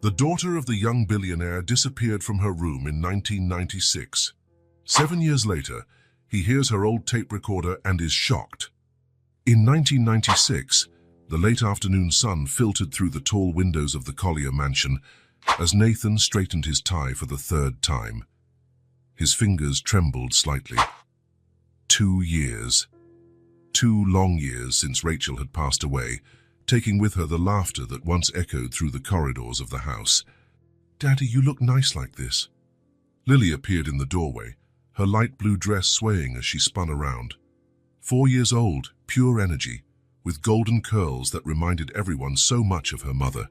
The daughter of the young billionaire disappeared from her room in 1996. 7 years later, he hears her old tape recorder and is shocked. In 1996, the late afternoon sun filtered through the tall windows of the Collier mansion as Nathan straightened his tie for the third time. His fingers trembled slightly. 2 years. 2 long years since Rachel had passed away, taking with her the laughter that once echoed through the corridors of the house. "Daddy, you look nice like this." Lily appeared in the doorway, her light blue dress swaying as she spun around. 4 years old, pure energy, with golden curls that reminded everyone so much of her mother.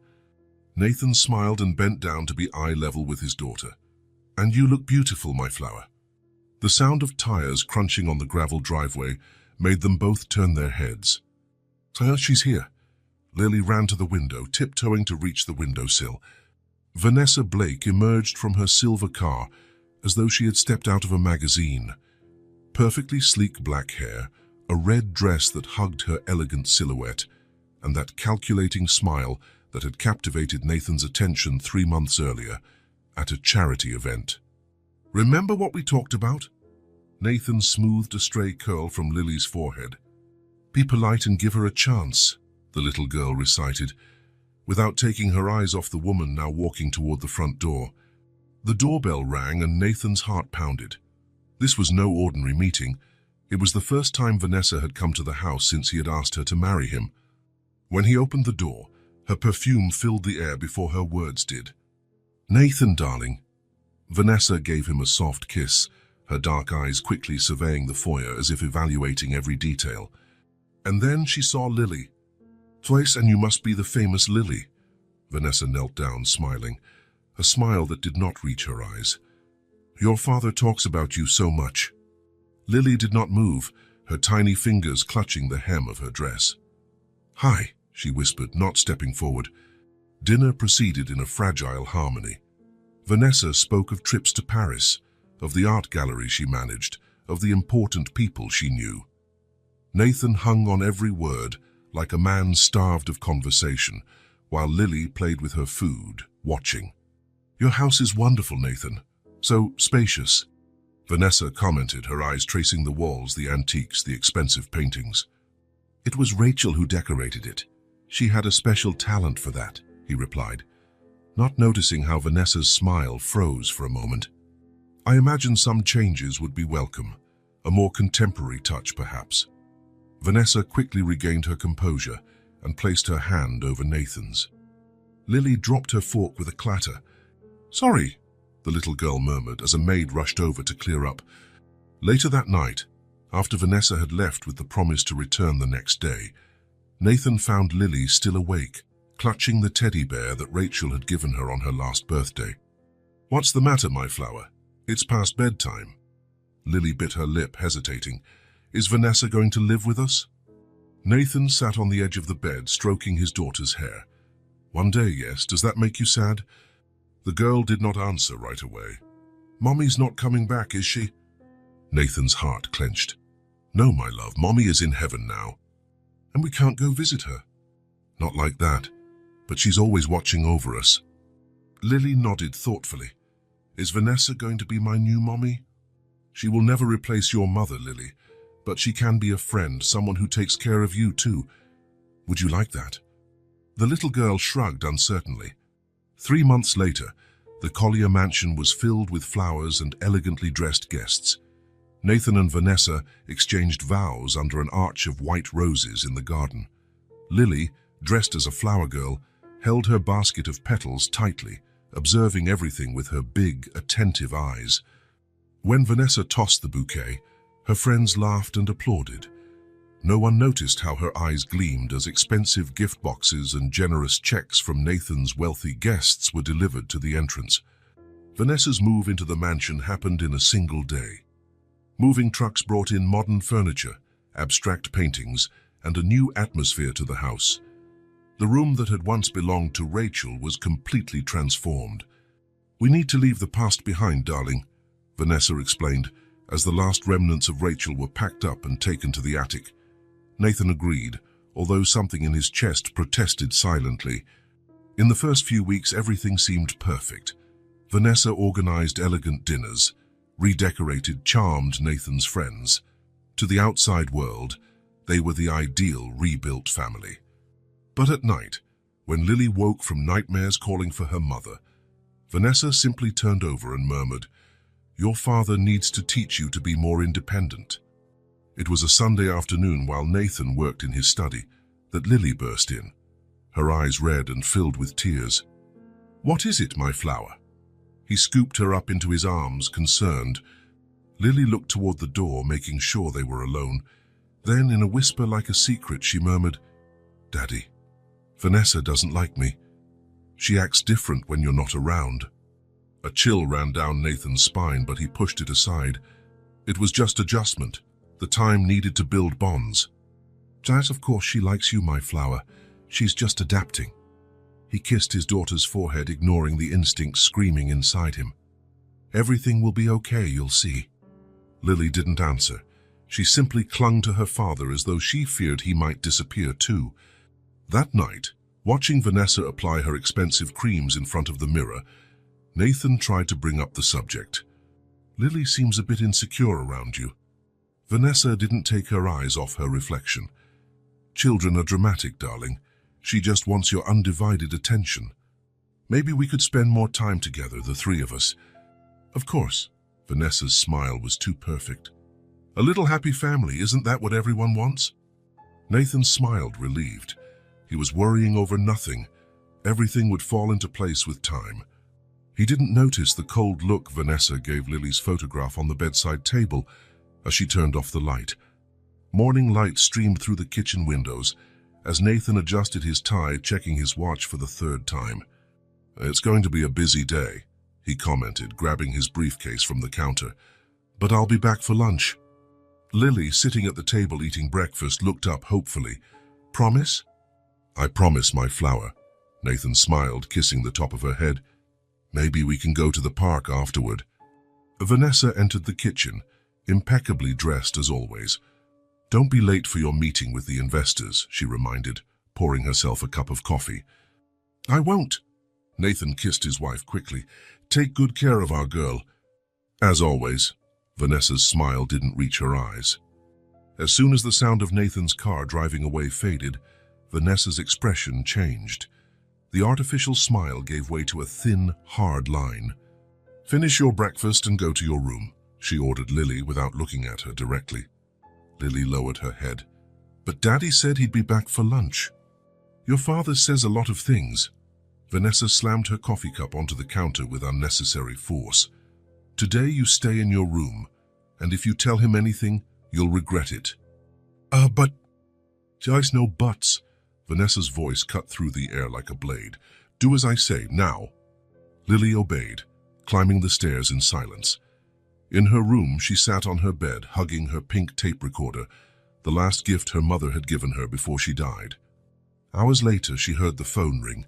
Nathan smiled and bent down to be eye level with his daughter. "And you look beautiful, my flower." The sound of tires crunching on the gravel driveway made them both turn their heads. "She's here." Lily ran to the window, tiptoeing to reach the windowsill. Vanessa Blake emerged from her silver car as though she had stepped out of a magazine. Perfectly sleek black hair, a red dress that hugged her elegant silhouette, and that calculating smile that had captivated Nathan's attention 3 months earlier at a charity event. "Remember what we talked about?" Nathan smoothed a stray curl from Lily's forehead. "Be polite and give her a chance," the little girl recited, without taking her eyes off the woman now walking toward the front door. The doorbell rang and Nathan's heart pounded. This was no ordinary meeting. It was the first time Vanessa had come to the house since he had asked her to marry him. When he opened the door, her perfume filled the air before her words did. "Nathan, darling." Vanessa gave him a soft kiss, her dark eyes quickly surveying the foyer as if evaluating every detail. And then she saw Lily. "Twice, and you must be the famous Lily." Vanessa knelt down, smiling, a smile that did not reach her eyes. "Your father talks about you so much." Lily did not move, her tiny fingers clutching the hem of her dress. "Hi," she whispered, not stepping forward. Dinner proceeded in a fragile harmony. Vanessa spoke of trips to Paris, of the art gallery she managed, of the important people she knew. Nathan hung on every word, like a man starved of conversation, while Lily played with her food, watching. "Your house is wonderful, Nathan. So spacious." Vanessa commented, her eyes tracing the walls, the antiques, the expensive paintings. "It was Rachel who decorated it. She had a special talent for that," he replied, not noticing how Vanessa's smile froze for a moment. "I imagine some changes would be welcome, a more contemporary touch perhaps." Vanessa quickly regained her composure and placed her hand over Nathan's. Lily dropped her fork with a clatter. "Sorry," the little girl murmured as a maid rushed over to clear up. Later that night, after Vanessa had left with the promise to return the next day, Nathan found Lily still awake, clutching the teddy bear that Rachel had given her on her last birthday. "What's the matter, my flower? It's past bedtime." Lily bit her lip, hesitating. "Is Vanessa going to live with us?" Nathan sat on the edge of the bed, stroking his daughter's hair. "One day, yes. Does that make you sad?" The girl did not answer right away. "Mommy's not coming back, is she?" Nathan's heart clenched. "No, my love, Mommy is in heaven now." "And we can't go visit her?" "Not like that, but she's always watching over us." Lily nodded thoughtfully. "Is Vanessa going to be my new mommy?" "She will never replace your mother, Lily, but she can be a friend, someone who takes care of you too. Would you like that?" The little girl shrugged uncertainly. 3 months later, the Collier mansion was filled with flowers and elegantly dressed guests. Nathan and Vanessa exchanged vows under an arch of white roses in the garden. Lily, dressed as a flower girl, held her basket of petals tightly, observing everything with her big, attentive eyes. When Vanessa tossed the bouquet, her friends laughed and applauded. No one noticed how her eyes gleamed as expensive gift boxes and generous checks from Nathan's wealthy guests were delivered to the entrance. Vanessa's move into the mansion happened in a single day. Moving trucks brought in modern furniture, abstract paintings, and a new atmosphere to the house. The room that had once belonged to Rachel was completely transformed. "We need to leave the past behind, darling," Vanessa explained, as the last remnants of Rachel were packed up and taken to the Nathan agreed, although something in his chest protested silently. In the first few weeks, everything seemed perfect. Vanessa organized elegant dinners, redecorated charmed Nathan's friends. To the outside world, they were the ideal rebuilt family. But at night, when Lily woke from nightmares calling for her mother, Vanessa simply turned over and murmured, "Your father needs to teach you to be more independent." It was a Sunday afternoon while Nathan worked in his study that Lily burst in, her eyes red and filled with tears. "What is it, my flower?" He scooped her up into his arms, concerned. Lily looked toward the door, making sure they were alone. Then, in a whisper like a secret, she murmured, "Daddy, Vanessa doesn't like me. She acts different when you're not around." A chill ran down Nathan's spine, but he pushed it aside. It was just adjustment. The time needed to build bonds. "Jazz, of course she likes you, my flower. She's just adapting." He kissed his daughter's forehead, ignoring the instinct screaming inside him. "Everything will be okay, you'll see." Lily didn't answer. She simply clung to her father as though she feared he might disappear too. That night, watching Vanessa apply her expensive creams in front of the mirror, Nathan tried to bring up the subject. "Lily seems a bit insecure around you." Vanessa didn't take her eyes off her reflection. "Children are dramatic, darling. She just wants your undivided attention. Maybe we could spend more time together, the three of us." "Of course." Vanessa's smile was too perfect. "A little happy family, isn't that what everyone wants?" Nathan smiled, relieved. He was worrying over nothing. Everything would fall into place with time. He didn't notice the cold look Vanessa gave Lily's photograph on the bedside table as she turned off the light. Morning light streamed through the kitchen windows as Nathan adjusted his tie, checking his watch for the third time. "It's going to be a busy day," he commented, grabbing his briefcase from the counter. "But I'll be back for lunch." Lily, sitting at the table eating breakfast, looked up hopefully. "Promise?" "I promise, my flower." Nathan smiled, kissing the top of her head. "Maybe we can go to the park afterward." Vanessa entered the kitchen, impeccably dressed as always. "Don't be late for your meeting with the investors," she reminded, pouring herself a cup of coffee. "I won't." Nathan kissed his wife quickly. "Take good care of our girl." As always, Vanessa's smile didn't reach her eyes. As soon as the sound of Nathan's car driving away faded, Vanessa's expression changed. The artificial smile gave way to a thin, hard line. "Finish your breakfast and go to your room," she ordered Lily without looking at her directly. Lily lowered her head. "But Daddy said he'd be back for lunch." "Your father says a lot of things." Vanessa slammed her coffee cup onto the counter with unnecessary force. "Today you stay in your room, and if you tell him anything, you'll regret it." But..." "There's no buts." Vanessa's voice cut through the air like a blade. "Do as I say, now." Lily obeyed, climbing the stairs in silence. In her room, she sat on her bed, hugging her pink tape recorder, the last gift her mother had given her before she died. Hours later, she heard the phone ring.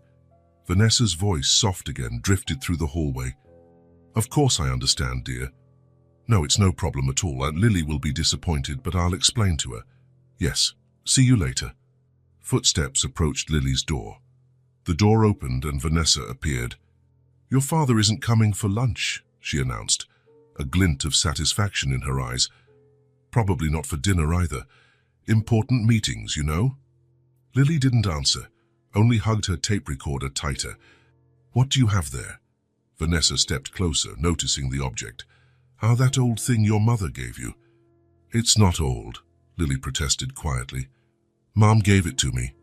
Vanessa's voice, soft again, drifted through the hallway. "Of course I understand, dear. No, it's no problem at all. Lily will be disappointed, but I'll explain to her. Yes, see you later." Footsteps approached Lily's door. The door opened and Vanessa appeared. "Your father isn't coming for lunch," she announced, a glint of satisfaction in her eyes. "Probably not for dinner either. Important meetings, you know." Lily didn't answer, only hugged her tape recorder tighter. "What do you have there?" Vanessa stepped closer, noticing the object. "Ah, that old thing your mother gave you." "It's not old," Lily protested quietly. "Mom gave it to me."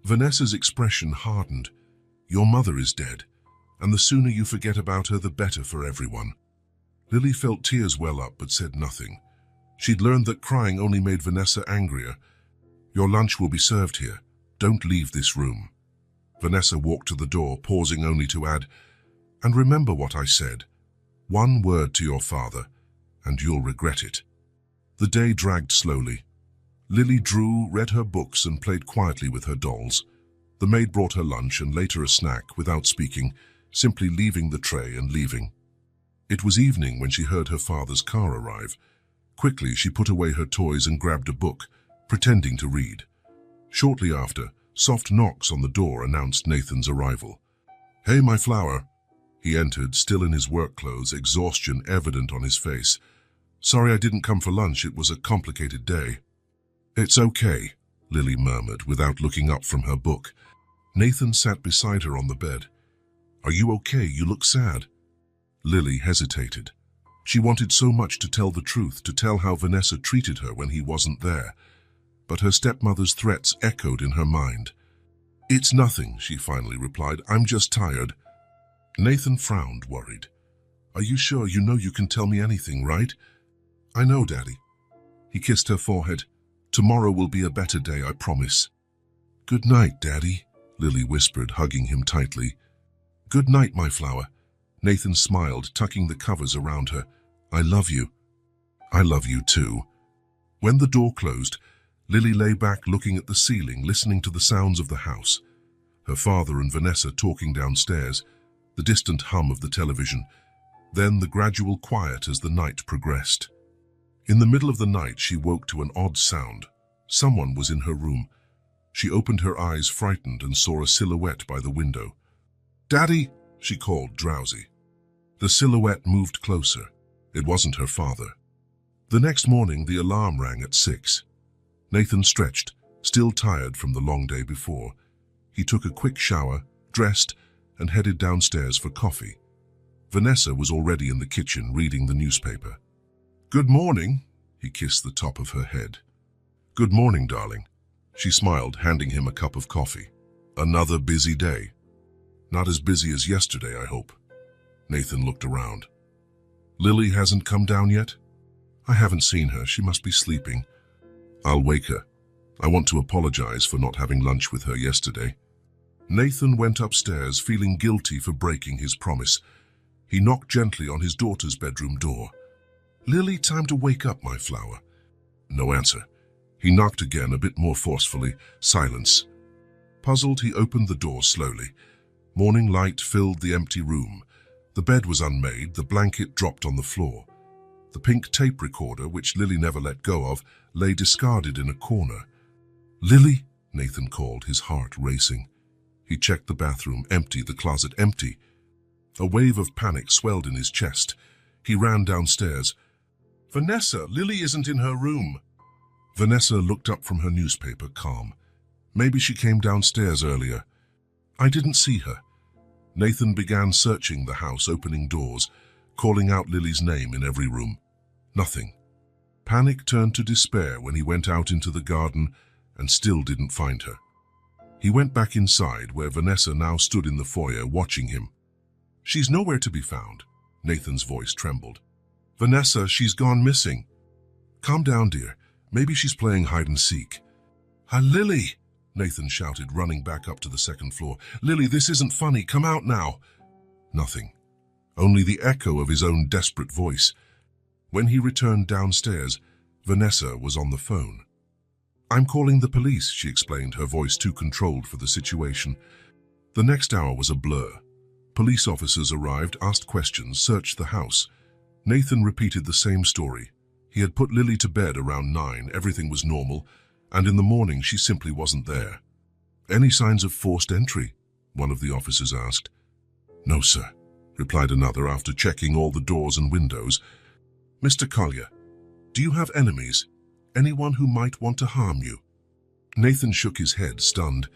Vanessa's expression hardened. "Your mother is dead, and the sooner you forget about her, the better for everyone." Lily felt tears well up but said nothing. She'd learned that crying only made Vanessa angrier. "Your lunch will be served here. Don't leave this room." Vanessa walked to the door, pausing only to add, "And remember what I said. One word to your father, and you'll regret it." The day dragged slowly. Lily drew, read her books, and played quietly with her dolls. The maid brought her lunch and later a snack without speaking, simply leaving the tray and leaving. It was evening when she heard her father's car arrive. Quickly, she put away her toys and grabbed a book, pretending to read. Shortly after, soft knocks on the door announced Nathan's arrival. "Hey, my flower." He entered, still in his work clothes, exhaustion evident on his face. "Sorry I didn't come for lunch. It was a complicated day." "It's okay," Lily murmured without looking up from her book. Nathan sat beside her on the bed. "Are you okay? You look sad." Lily hesitated. She wanted so much to tell the truth, to tell how Vanessa treated her when he wasn't there. But her stepmother's threats echoed in her mind. "It's nothing," she finally replied. "I'm just tired." Nathan frowned, worried. "Are you sure? You know you can tell me anything, right?" "I know, Daddy." He kissed her forehead. "Tomorrow will be a better day, I promise." "Good night, Daddy," Lily whispered, hugging him tightly. "Good night, my flower." Nathan smiled, tucking the covers around her. "I love you." "I love you too." When the door closed, Lily lay back looking at the ceiling, listening to the sounds of the house. Her father and Vanessa talking downstairs, the distant hum of the television, then the gradual quiet as the night progressed. In the middle of the night, she woke to an odd sound. Someone was in her room. She opened her eyes, frightened, and saw a silhouette by the window. "Daddy!" she called, drowsy. The silhouette moved closer. It wasn't her father. The next morning, the alarm rang at 6. Nathan stretched, still tired from the long day before. He took a quick shower, dressed, and headed downstairs for coffee. Vanessa was already in the kitchen reading the newspaper. "Good morning," he kissed the top of her head. "Good morning, darling." She smiled, handing him a cup of coffee. "Another busy day." "Not as busy as yesterday, I hope." Nathan looked around. "Lily hasn't come down yet?" "I haven't seen her. She must be sleeping." "I'll wake her. I want to apologize for not having lunch with her yesterday." Nathan went upstairs, feeling guilty for breaking his promise. He knocked gently on his daughter's bedroom door. "Lily, time to wake up, my flower." No answer. He knocked again, a bit more forcefully. Silence. Puzzled, he opened the door slowly. Morning light filled the empty room. The bed was unmade, the blanket dropped on the floor. The pink tape recorder, which Lily never let go of, lay discarded in a corner. "Lily," Nathan called, his heart racing. He checked the bathroom, empty, the closet empty. A wave of panic swelled in his chest. He ran downstairs. "Vanessa, Lily isn't in her room." Vanessa looked up from her newspaper, calm. "Maybe she came downstairs earlier." "I didn't see her." Nathan began searching the house, opening doors, calling out Lily's name in every room. Nothing. Panic turned to despair when he went out into the garden and still didn't find her. He went back inside, where Vanessa now stood in the foyer watching him. "She's nowhere to be found." Nathan's voice trembled. "Vanessa, she's gone missing." "Calm down, dear. Maybe she's playing hide and seek." Lily!" Nathan shouted, running back up to the second floor. "Lily, this isn't funny. Come out now." Nothing. Only the echo of his own desperate voice. When he returned downstairs, Vanessa was on the phone. "I'm calling the police," she explained, her voice too controlled for the situation. The next hour was a blur. Police officers arrived, asked questions, searched the house. Nathan repeated the same story. He had put Lily to bed around 9, everything was normal, and in the morning she simply wasn't there. "Any signs of forced entry?" one of the officers asked. "No, sir," replied another after checking all the doors and windows. "Mr. Collier, do you have enemies? Anyone who might want to harm you?" Nathan shook his head, stunned.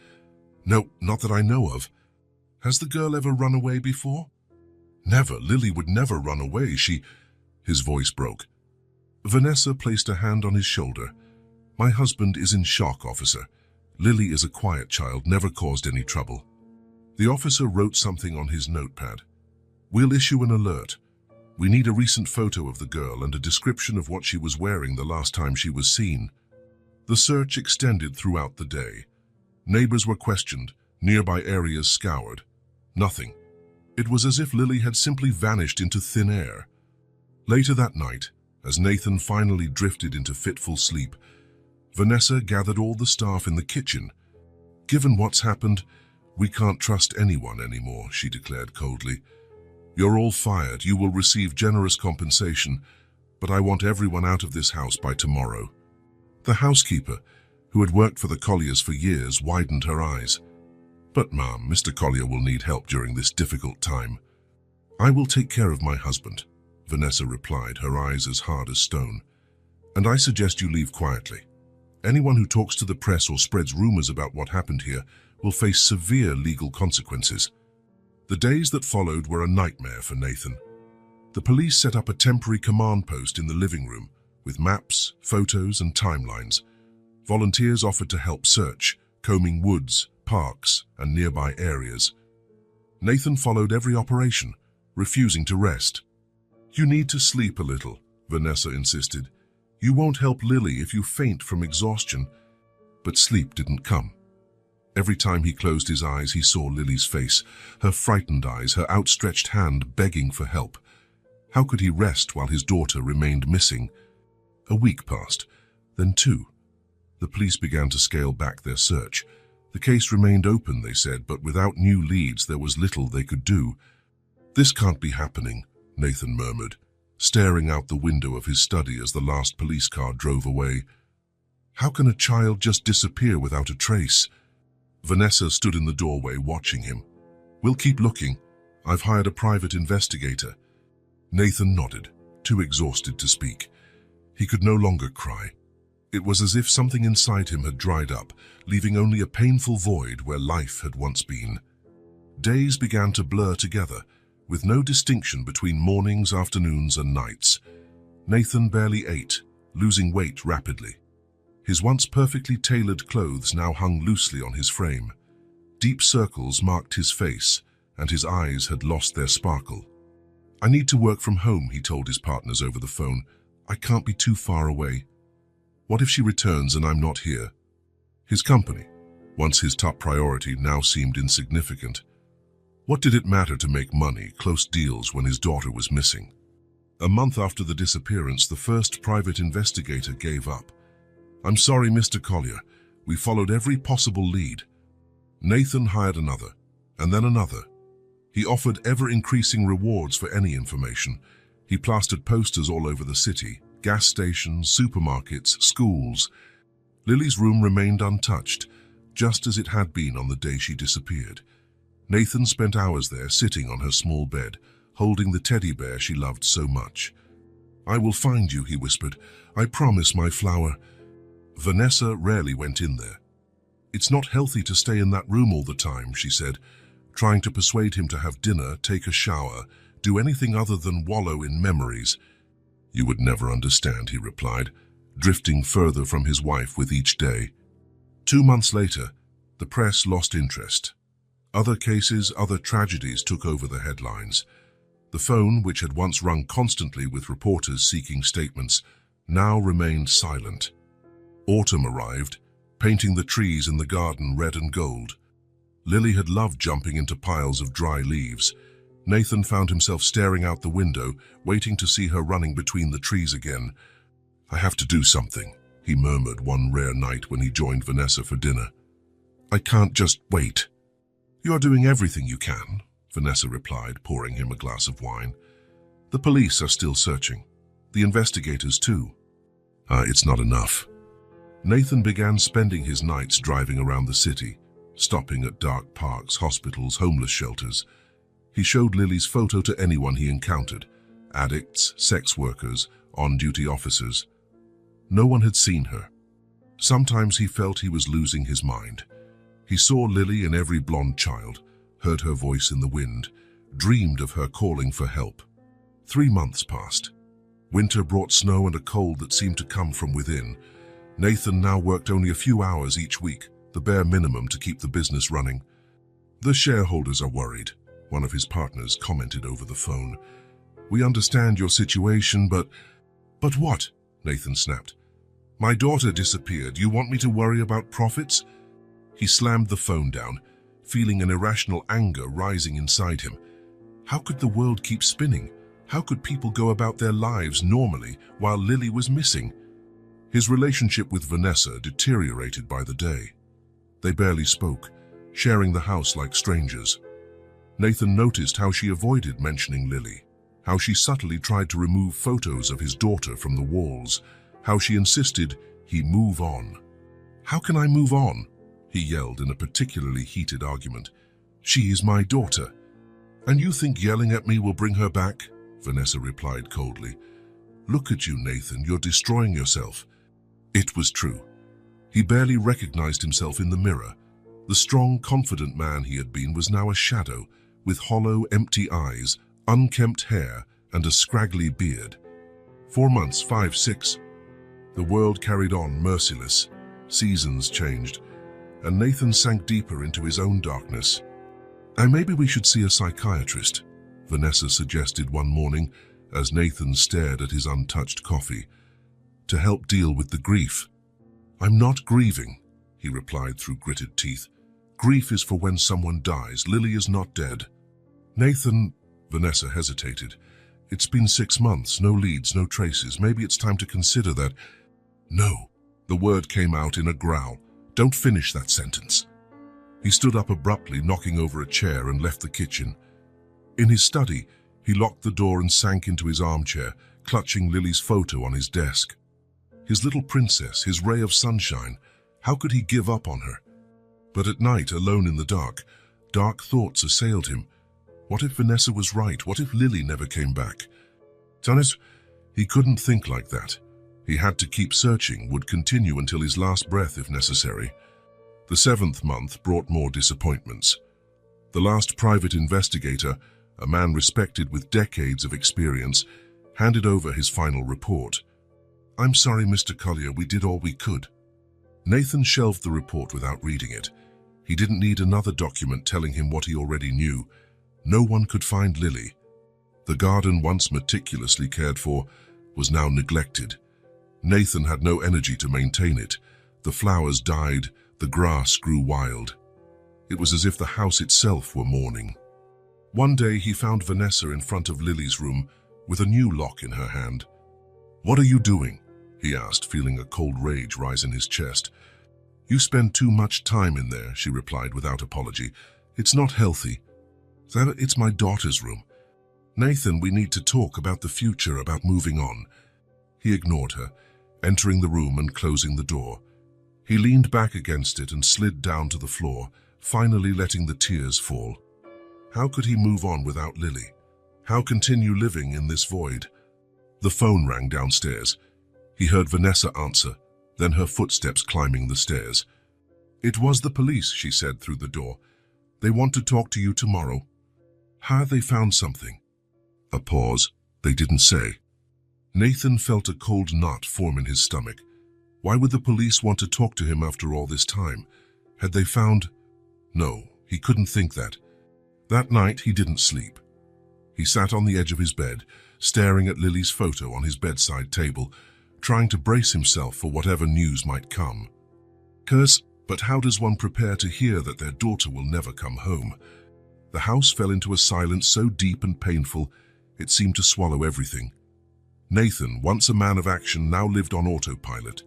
"No, not that I know of." "Has the girl ever run away before?" "Never. Lily would never run away. His voice broke. Vanessa placed a hand on his shoulder. "My husband is in shock, officer. Lily is a quiet child, never caused any trouble." The officer wrote something on his notepad. "We'll issue an alert. We need a recent photo of the girl and a description of what she was wearing the last time she was seen." The search extended throughout the day. Neighbors were questioned, nearby areas scoured. Nothing. It was as if Lily had simply vanished into thin air. Later that night, as Nathan finally drifted into fitful sleep, Vanessa gathered all the staff in the kitchen. "Given what's happened, we can't trust anyone anymore," she declared coldly. "You're all fired. You will receive generous compensation, but I want everyone out of this house by tomorrow." The housekeeper, who had worked for the Colliers for years, widened her eyes. But, Ma'am, Mr. Collier will need help during this difficult time. I will take care of my husband, Vanessa replied, her eyes as hard as stone. And I suggest you leave quietly. Anyone who talks to the press or spreads rumors about what happened here will face severe legal consequences. The days that followed were a nightmare for Nathan. The police set up a temporary command post in the living room with maps, photos, and timelines. Volunteers offered to help search, combing woods, parks, and nearby areas. Nathan followed every operation, refusing to rest. You need to sleep a little, Vanessa insisted. You won't help Lily if you faint from exhaustion. But sleep didn't come. Every time he closed his eyes, he saw Lily's face, her frightened eyes, her outstretched hand begging for help. How could he rest while his daughter remained missing? A week passed, then 2. The police began to scale back their search. The case remained open, they said, but without new leads there was little they could do. This can't be happening, Nathan murmured, staring out the window of his study as the last police car drove away. How can a child just disappear without a trace? Vanessa stood in the doorway watching him. We'll keep looking. I've hired a private investigator. Nathan nodded, too exhausted to speak. He could no longer cry. It was as if something inside him had dried up, leaving only a painful void where life had once been. Days began to blur together, with no distinction between mornings, afternoons, and nights. Nathan barely ate, losing weight rapidly. His once perfectly tailored clothes now hung loosely on his frame. Deep circles marked his face, and his eyes had lost their sparkle. I need to work from home, he told his partners over the phone. I can't be too far away. What if she returns and I'm not here? His company, once his top priority, now seemed insignificant. What did it matter to make money, close deals, when his daughter was missing? A month after the disappearance, the first private investigator gave up. I'm sorry, Mr. Collier. We followed every possible lead. Nathan hired another, and then another. He offered ever-increasing rewards for any information. He plastered posters all over the city, gas stations, supermarkets, schools. Lily's room remained untouched, just as it had been on the day she disappeared. Nathan spent hours there, sitting on her small bed, holding the teddy bear she loved so much. I will find you, he whispered. I promise, my flower. Vanessa rarely went in there. It's not healthy to stay in that room all the time, she said, trying to persuade him to have dinner, take a shower, do anything other than wallow in memories. You would never understand, he replied, drifting further from his wife with each day. 2 months later, the press lost interest. Other cases, other tragedies took over the headlines. The phone, which had once rung constantly with reporters seeking statements, now remained silent. Autumn arrived, painting the trees in the garden red and gold. Lily had loved jumping into piles of dry leaves. Nathan found himself staring out the window, waiting to see her running between the trees again. I have to do something, he murmured one rare night when he joined Vanessa for dinner. I can't just wait. You are doing everything you can, Vanessa replied, pouring him a glass of wine. The police are still searching. The investigators too. It's not enough. Nathan began spending his nights driving around the city, stopping at dark parks, hospitals, homeless shelters. He showed Lily's photo to anyone he encountered, addicts, sex workers, on-duty officers. No one had seen her. Sometimes he felt he was losing his mind. He saw Lily in every blonde child, heard her voice in the wind, dreamed of her calling for help. 3 months passed. Winter brought snow and a cold that seemed to come from within. Nathan now worked only a few hours each week, the bare minimum to keep the business running. The shareholders are worried, one of his partners commented over the phone. We understand your situation, but... But what? Nathan snapped. My daughter disappeared. You want me to worry about profits? He slammed the phone down, feeling an irrational anger rising inside him. How could the world keep spinning? How could people go about their lives normally while Lily was missing? His relationship with Vanessa deteriorated by the day. They barely spoke, sharing the house like strangers. Nathan noticed how she avoided mentioning Lily, how she subtly tried to remove photos of his daughter from the walls, how she insisted he move on. How can I move on? he yelled in a particularly heated argument. "She is my daughter." "And you think yelling at me will bring her back?" Vanessa replied coldly. "Look at you, Nathan, you're destroying yourself." It was true. He barely recognized himself in the mirror. The strong, confident man he had been was now a shadow, with hollow, empty eyes, unkempt hair, and a scraggly beard. 4 months, 5, 6. The world carried on, merciless. Seasons changed, and Nathan sank deeper into his own darkness. "And maybe we should see a psychiatrist," Vanessa suggested one morning as Nathan stared at his untouched coffee, "to help deal with the grief." "I'm not grieving," he replied through gritted teeth. "Grief is for when someone dies. Lily is not dead." "Nathan," Vanessa hesitated. "It's been 6 months, no leads, no traces. Maybe it's time to consider that." "No," the word came out in a growl. "Don't finish that sentence." He stood up abruptly, knocking over a chair, and left the kitchen. In his study, he locked the door and sank into his armchair, clutching Lily's photo on his desk. His little princess, his ray of sunshine. How could he give up on her? But at night, alone in the dark thoughts assailed him. What if Vanessa was right? What if Lily never came back? Honest, he couldn't think like that. He had to keep searching, would continue until his last breath if necessary. The 7th month brought more disappointments. The last private investigator, a man respected with decades of experience, handed over his final report. "I'm sorry, Mr. Collier, we did all we could." Nathan shelved the report without reading it. He didn't need another document telling him what he already knew. No one could find Lily. The garden, once meticulously cared for, was now neglected. Nathan had no energy to maintain it. The flowers died, the grass grew wild. It was as if the house itself were mourning. One day he found Vanessa in front of Lily's room with a new lock in her hand. "What are you doing?" he asked, feeling a cold rage rise in his chest. "You spend too much time in there," she replied without apology. "It's not healthy." "It's my daughter's room." "Nathan, we need to talk about the future, about moving on." He ignored her, entering the room and closing the door. He leaned back against it and slid down to the floor, finally letting the tears fall. How could he move on without Lily? How continue living in this void? The phone rang downstairs. He heard Vanessa answer, then her footsteps climbing the stairs. "It was the police," she said through the door. "They want to talk to you tomorrow." "Had they found something?" A pause. They didn't say. Nathan felt a cold knot form in his stomach. Why would the police want to talk to him after all this time? Had they found... No, he couldn't think that. That night he didn't sleep. He sat on the edge of his bed, staring at Lily's photo on his bedside table, trying to brace himself for whatever news might come. But how does one prepare to hear that their daughter will never come home? The house fell into a silence so deep and painful, it seemed to swallow everything. Nathan, once a man of action, now lived on autopilot.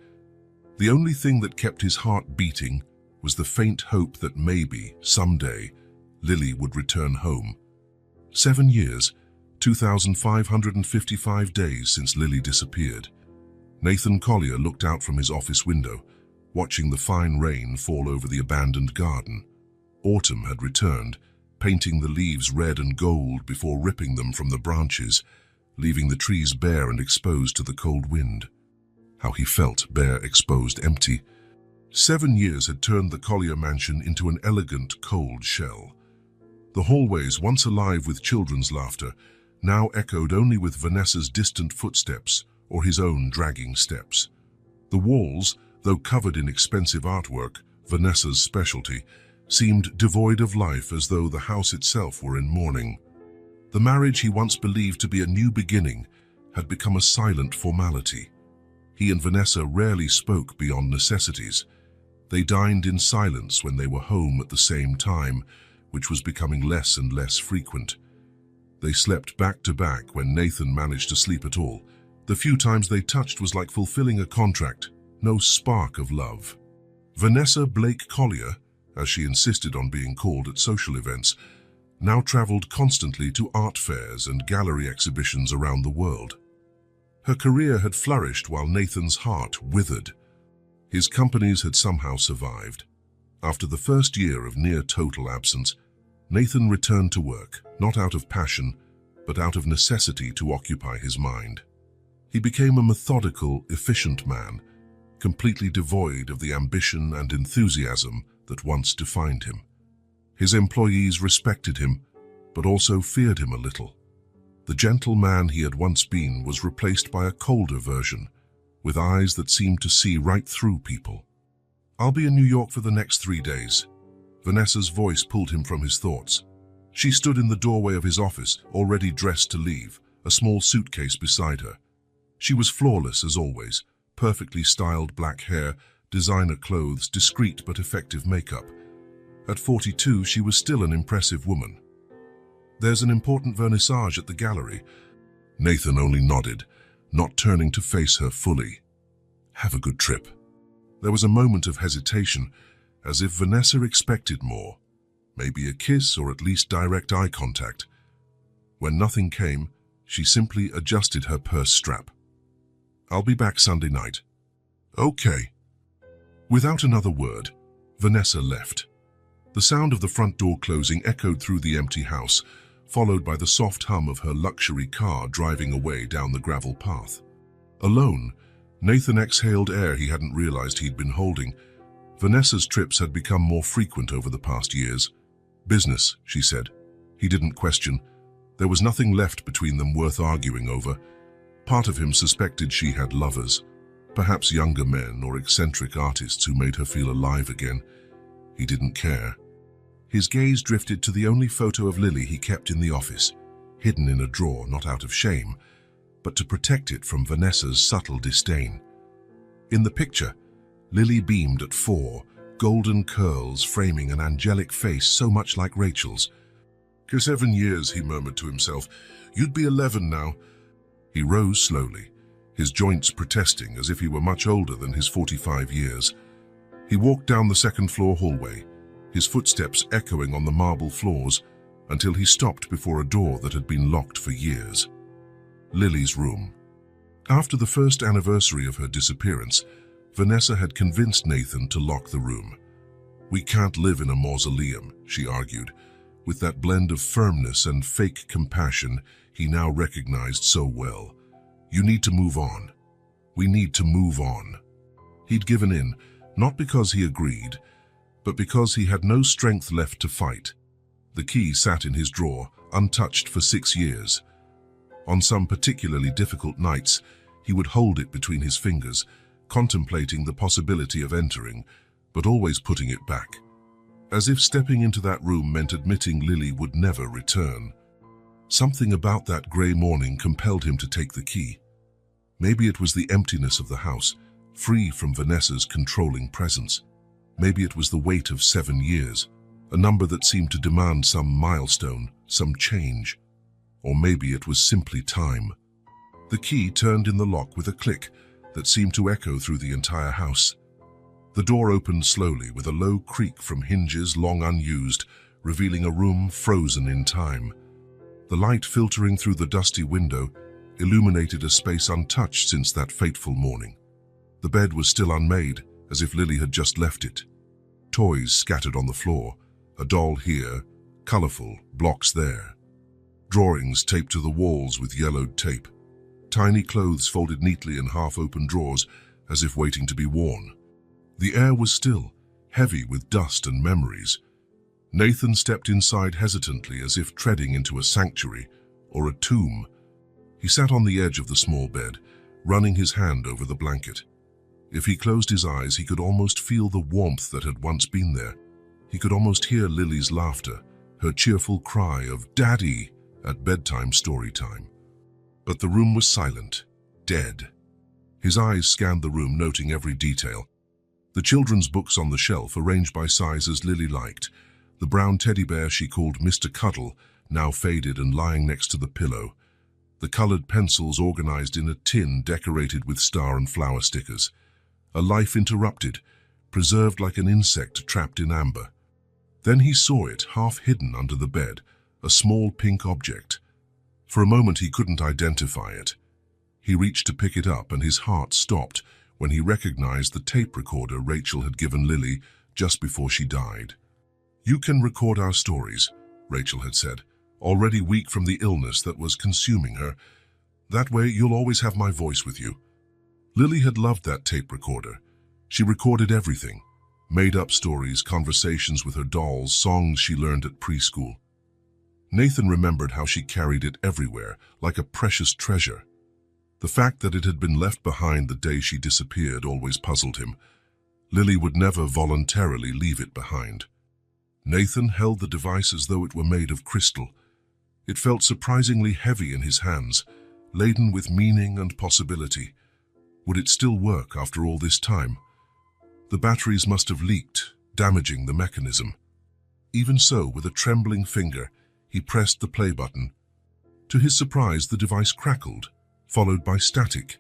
The only thing that kept his heart beating was the faint hope that maybe, someday, Lily would return home. 7 years, 2,555 days since Lily disappeared. Nathan Collier looked out from his office window, watching the fine rain fall over the abandoned garden. Autumn had returned, painting the leaves red and gold before ripping them from the branches, leaving the trees bare and exposed to the cold wind. How he felt, bare, exposed, empty. 7 years had turned the Collier mansion into an elegant, cold shell. The hallways, once alive with children's laughter, now echoed only with Vanessa's distant footsteps or his own dragging steps. The walls, though covered in expensive artwork, Vanessa's specialty, seemed devoid of life, as though the house itself were in mourning. The marriage he once believed to be a new beginning had become a silent formality. He and Vanessa rarely spoke beyond necessities. They dined in silence when they were home at the same time, which was becoming less and less frequent. They slept back to back when Nathan managed to sleep at all. The few times they touched was like fulfilling a contract, no spark of love. Vanessa Blake Collier, as she insisted on being called at social events, now traveled constantly to art fairs and gallery exhibitions around the world. Her career had flourished while Nathan's heart withered. His companies had somehow survived. After the first year of near-total absence, Nathan returned to work, not out of passion, but out of necessity to occupy his mind. He became a methodical, efficient man, completely devoid of the ambition and enthusiasm that once defined him. His employees respected him, but also feared him a little. The gentle man he had once been was replaced by a colder version, with eyes that seemed to see right through people. "I'll be in New York for the next 3 days." Vanessa's voice pulled him from his thoughts. She stood in the doorway of his office, already dressed to leave, a small suitcase beside her. She was flawless as always, perfectly styled black hair, designer clothes, discreet but effective makeup. At 42, she was still an impressive woman. "There's an important vernissage at the gallery." Nathan only nodded, not turning to face her fully. "Have a good trip." There was a moment of hesitation, as if Vanessa expected more, maybe a kiss or at least direct eye contact. When nothing came, she simply adjusted her purse strap. "I'll be back Sunday night." "Okay." Without another word, Vanessa left. The sound of the front door closing echoed through the empty house, followed by the soft hum of her luxury car driving away down the gravel path. Alone, Nathan exhaled air he hadn't realized he'd been holding. Vanessa's trips had become more frequent over the past years. "Business," she said. He didn't question. There was nothing left between them worth arguing over. Part of him suspected she had lovers, perhaps younger men or eccentric artists who made her feel alive again. He didn't care. His gaze drifted to the only photo of Lily he kept in the office, hidden in a drawer, not out of shame, but to protect it from Vanessa's subtle disdain. In the picture, Lily beamed at 4, golden curls framing an angelic face so much like Rachel's. "7 years," he murmured to himself. "You'd be 11 now." He rose slowly, his joints protesting as if he were much older than his 45 years. He walked down the second-floor hallway, his footsteps echoing on the marble floors, until he stopped before a door that had been locked for years. Lily's room. After the first anniversary of her disappearance, Vanessa had convinced Nathan to lock the room. "We can't live in a mausoleum," she argued, with that blend of firmness and fake compassion he now recognized so well. "You need to move on. We need to move on." He'd given in, not because he agreed, but because he had no strength left to fight. The key sat in his drawer, untouched for 6 years. On some particularly difficult nights, he would hold it between his fingers, contemplating the possibility of entering, but always putting it back, as if stepping into that room meant admitting Lily would never return. Something about that grey morning compelled him to take the key. Maybe it was the emptiness of the house, free from Vanessa's controlling presence. Maybe it was the weight of 7 years, a number that seemed to demand some milestone, some change. Or maybe it was simply time. The key turned in the lock with a click that seemed to echo through the entire house. The door opened slowly with a low creak from hinges long unused, revealing a room frozen in time. The light filtering through the dusty window illuminated a space untouched since that fateful morning. The bed was still unmade, as if Lily had just left it. Toys scattered on the floor, a doll here, colorful blocks there. Drawings taped to the walls with yellowed tape. Tiny clothes folded neatly in half-open drawers, as if waiting to be worn. The air was still, heavy with dust and memories. Nathan stepped inside hesitantly, as if treading into a sanctuary or a tomb. He sat on the edge of the small bed, running his hand over the blanket. If he closed his eyes, he could almost feel the warmth that had once been there. He could almost hear Lily's laughter, her cheerful cry of "Daddy" at bedtime story time. But the room was silent, dead. His eyes scanned the room, noting every detail. The children's books on the shelf, arranged by size as Lily liked. The brown teddy bear she called Mr. Cuddle, now faded and lying next to the pillow. The colored pencils organized in a tin decorated with star and flower stickers. A life interrupted, preserved like an insect trapped in amber. Then he saw it, half hidden under the bed, a small pink object. For a moment he couldn't identify it. He reached to pick it up and his heart stopped when he recognized the tape recorder Rachel had given Lily just before she died. "You can record our stories," Rachel had said, already weak from the illness that was consuming her. "That way you'll always have my voice with you." Lily had loved that tape recorder. She recorded everything: made-up stories, conversations with her dolls, songs she learned at preschool. Nathan remembered how she carried it everywhere, like a precious treasure. The fact that it had been left behind the day she disappeared always puzzled him. Lily would never voluntarily leave it behind. Nathan held the device as though it were made of crystal. It felt surprisingly heavy in his hands, laden with meaning and possibility. Would it still work after all this time? The batteries must have leaked, damaging the mechanism. Even so, with a trembling finger, he pressed the play button. To his surprise, the device crackled, followed by static.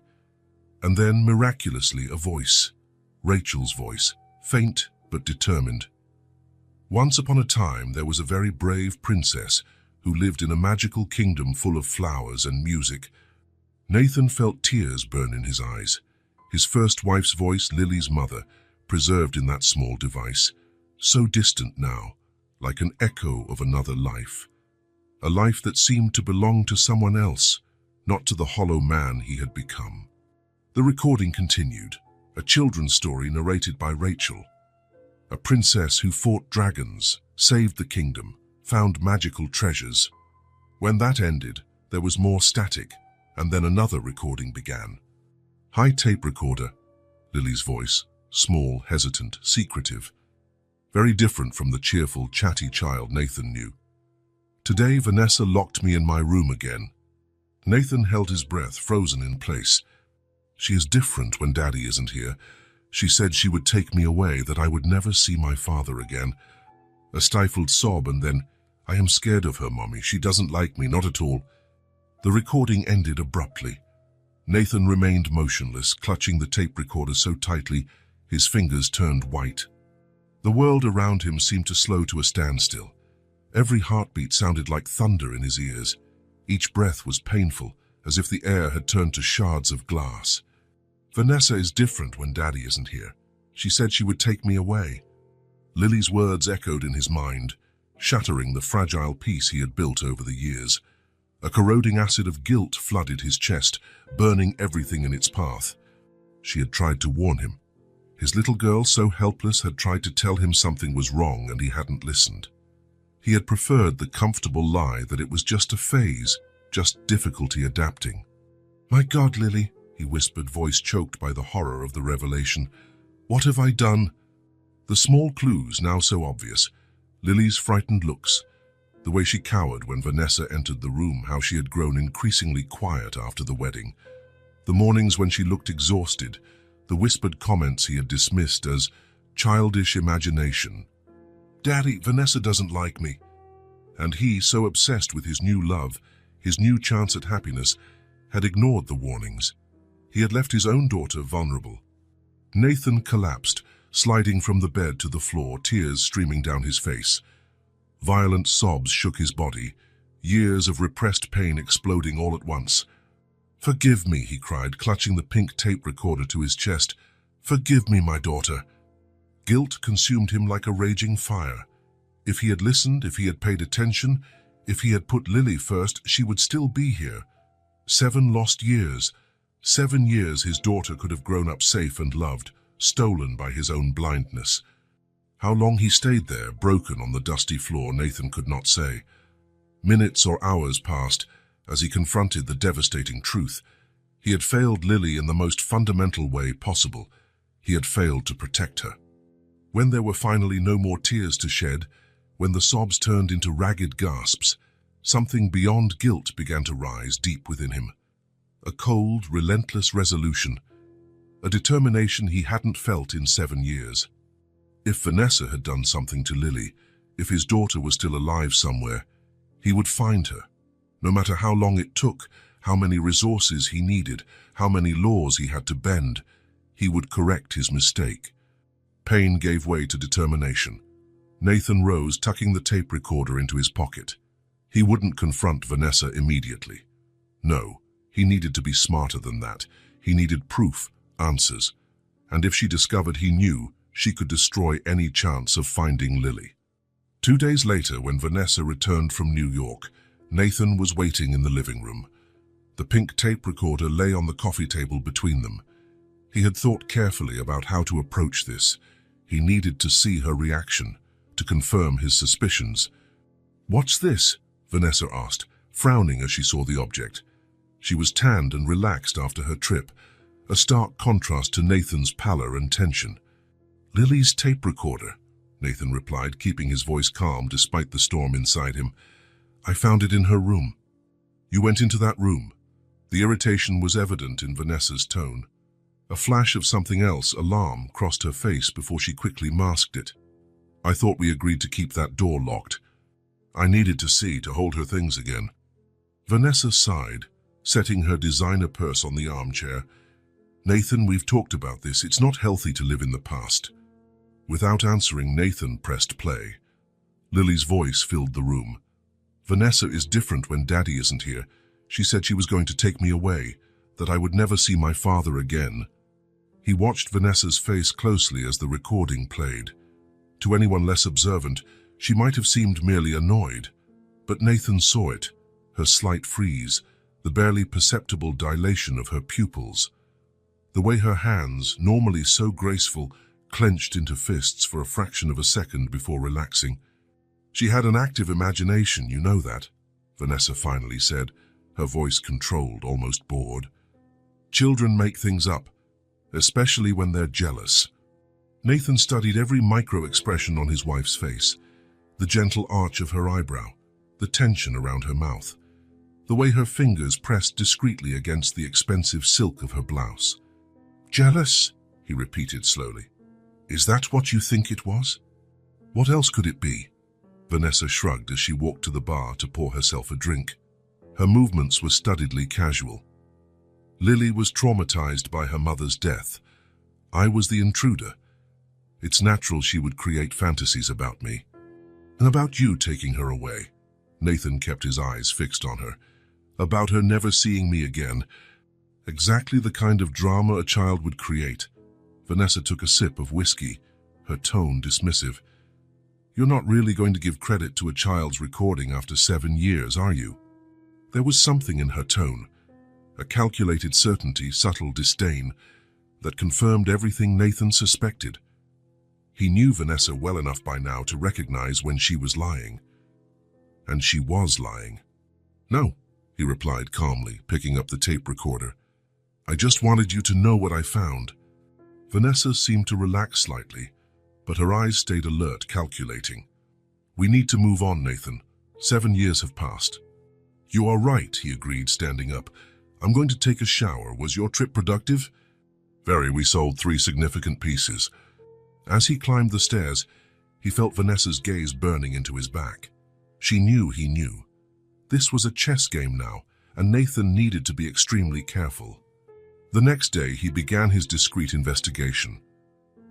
And then, miraculously, a voice. Rachel's voice, faint but determined. "Once upon a time, there was a very brave princess who lived in a magical kingdom full of flowers and music." Nathan felt tears burn in his eyes. His first wife's voice, Lily's mother, preserved in that small device, so distant now, like an echo of another life. A life that seemed to belong to someone else, not to the hollow man he had become. The recording continued, a children's story narrated by Rachel. A princess who fought dragons, saved the kingdom, found magical treasures. When that ended, there was more static, and then another recording began. "Hi, tape recorder," Lily's voice, small, hesitant, secretive. Very different from the cheerful, chatty child Nathan knew. "Today, Vanessa locked me in my room again." Nathan held his breath, frozen in place. "She is different when Daddy isn't here. She said she would take me away, that I would never see my father again." A stifled sob, and then, "I am scared of her, Mommy. She doesn't like me, not at all." The recording ended abruptly. Nathan remained motionless, clutching the tape recorder so tightly, his fingers turned white. The world around him seemed to slow to a standstill. Every heartbeat sounded like thunder in his ears. Each breath was painful, as if the air had turned to shards of glass. "Vanessa is different when Daddy isn't here. She said she would take me away." Lily's words echoed in his mind, shattering the fragile peace he had built over the years. A corroding acid of guilt flooded his chest, burning everything in its path. She had tried to warn him. His little girl, so helpless, had tried to tell him something was wrong, and he hadn't listened. He had preferred the comfortable lie that it was just a phase, just difficulty adapting. "My God, Lily," he whispered, voice choked by the horror of the revelation. "What have I done?" The small clues, now so obvious. Lily's frightened looks, the way she cowered when Vanessa entered the room, how she had grown increasingly quiet after the wedding. The mornings when she looked exhausted, the whispered comments he had dismissed as childish imagination. "Daddy, Vanessa doesn't like me." And he, so obsessed with his new love, his new chance at happiness, had ignored the warnings. He had left his own daughter vulnerable. Nathan collapsed, sliding from the bed to the floor, tears streaming down his face. Violent sobs shook his body, years of repressed pain exploding all at once. "Forgive me," he cried, clutching the pink tape recorder to his chest. "Forgive me, my daughter." Guilt consumed him like a raging fire. If he had listened, if he had paid attention, if he had put Lily first, she would still be here. 7 lost years. 7 years his daughter could have grown up safe and loved, stolen by his own blindness. How long he stayed there, broken on the dusty floor, Nathan could not say. Minutes or hours passed as he confronted the devastating truth. He had failed Lily in the most fundamental way possible. He had failed to protect her. When there were finally no more tears to shed, when the sobs turned into ragged gasps, something beyond guilt began to rise deep within him. A cold, relentless resolution, a determination he hadn't felt in 7 years. If Vanessa had done something to Lily, if his daughter was still alive somewhere, he would find her. No matter how long it took, how many resources he needed, how many laws he had to bend, he would correct his mistake. Pain gave way to determination. Nathan rose, tucking the tape recorder into his pocket. He wouldn't confront Vanessa immediately. No, he needed to be smarter than that. He needed proof, answers. And if she discovered he knew, she could destroy any chance of finding Lily. 2 days later, when Vanessa returned from New York, Nathan was waiting in the living room. The pink tape recorder lay on the coffee table between them. He had thought carefully about how to approach this. He needed to see her reaction, to confirm his suspicions. "What's this?" Vanessa asked, frowning as she saw the object. She was tanned and relaxed after her trip, a stark contrast to Nathan's pallor and tension. "Lily's tape recorder," Nathan replied, keeping his voice calm despite the storm inside him. "I found it in her room." "You went into that room?" The irritation was evident in Vanessa's tone. A flash of something else, alarm, crossed her face before she quickly masked it. "I thought we agreed to keep that door locked. I needed to see to hold her things again." Vanessa sighed, setting her designer purse on the armchair. "Nathan, we've talked about this. It's not healthy to live in the past." Without answering, Nathan pressed play. Lily's voice filled the room. "Vanessa is different when Daddy isn't here. She said she was going to take me away, that I would never see my father again." He watched Vanessa's face closely as the recording played. To anyone less observant, she might have seemed merely annoyed, but Nathan saw it, her slight freeze, the barely perceptible dilation of her pupils. The way her hands, normally so graceful, clenched into fists for a fraction of a second before relaxing. "She had an active imagination, you know that," Vanessa finally said, her voice controlled, almost bored. "Children make things up, especially when they're jealous." Nathan studied every micro-expression on his wife's face, the gentle arch of her eyebrow, the tension around her mouth, the way her fingers pressed discreetly against the expensive silk of her blouse. "Jealous?" he repeated slowly. "Is that what you think it was?" "What else could it be?" Vanessa shrugged as she walked to the bar to pour herself a drink. Her movements were studiedly casual. "Lily was traumatized by her mother's death. I was the intruder. It's natural she would create fantasies about me. And about you taking her away." Nathan kept his eyes fixed on her. "About her never seeing me again. Exactly the kind of drama a child would create." Vanessa took a sip of whiskey, her tone dismissive. "You're not really going to give credit to a child's recording after 7 years, are you?" There was something in her tone, a calculated certainty, subtle disdain, that confirmed everything Nathan suspected. He knew Vanessa well enough by now to recognize when she was lying. And she was lying. "No," he replied calmly, picking up the tape recorder. "I just wanted you to know what I found." Vanessa seemed to relax slightly, but her eyes stayed alert, calculating. "We need to move on, Nathan. 7 years have passed." "You are right," he agreed, standing up. "I'm going to take a shower. Was your trip productive?" "Very. We sold 3 significant pieces." As he climbed the stairs, he felt Vanessa's gaze burning into his back. She knew he knew. This was a chess game now, and Nathan needed to be extremely careful. The next day, he began his discreet investigation.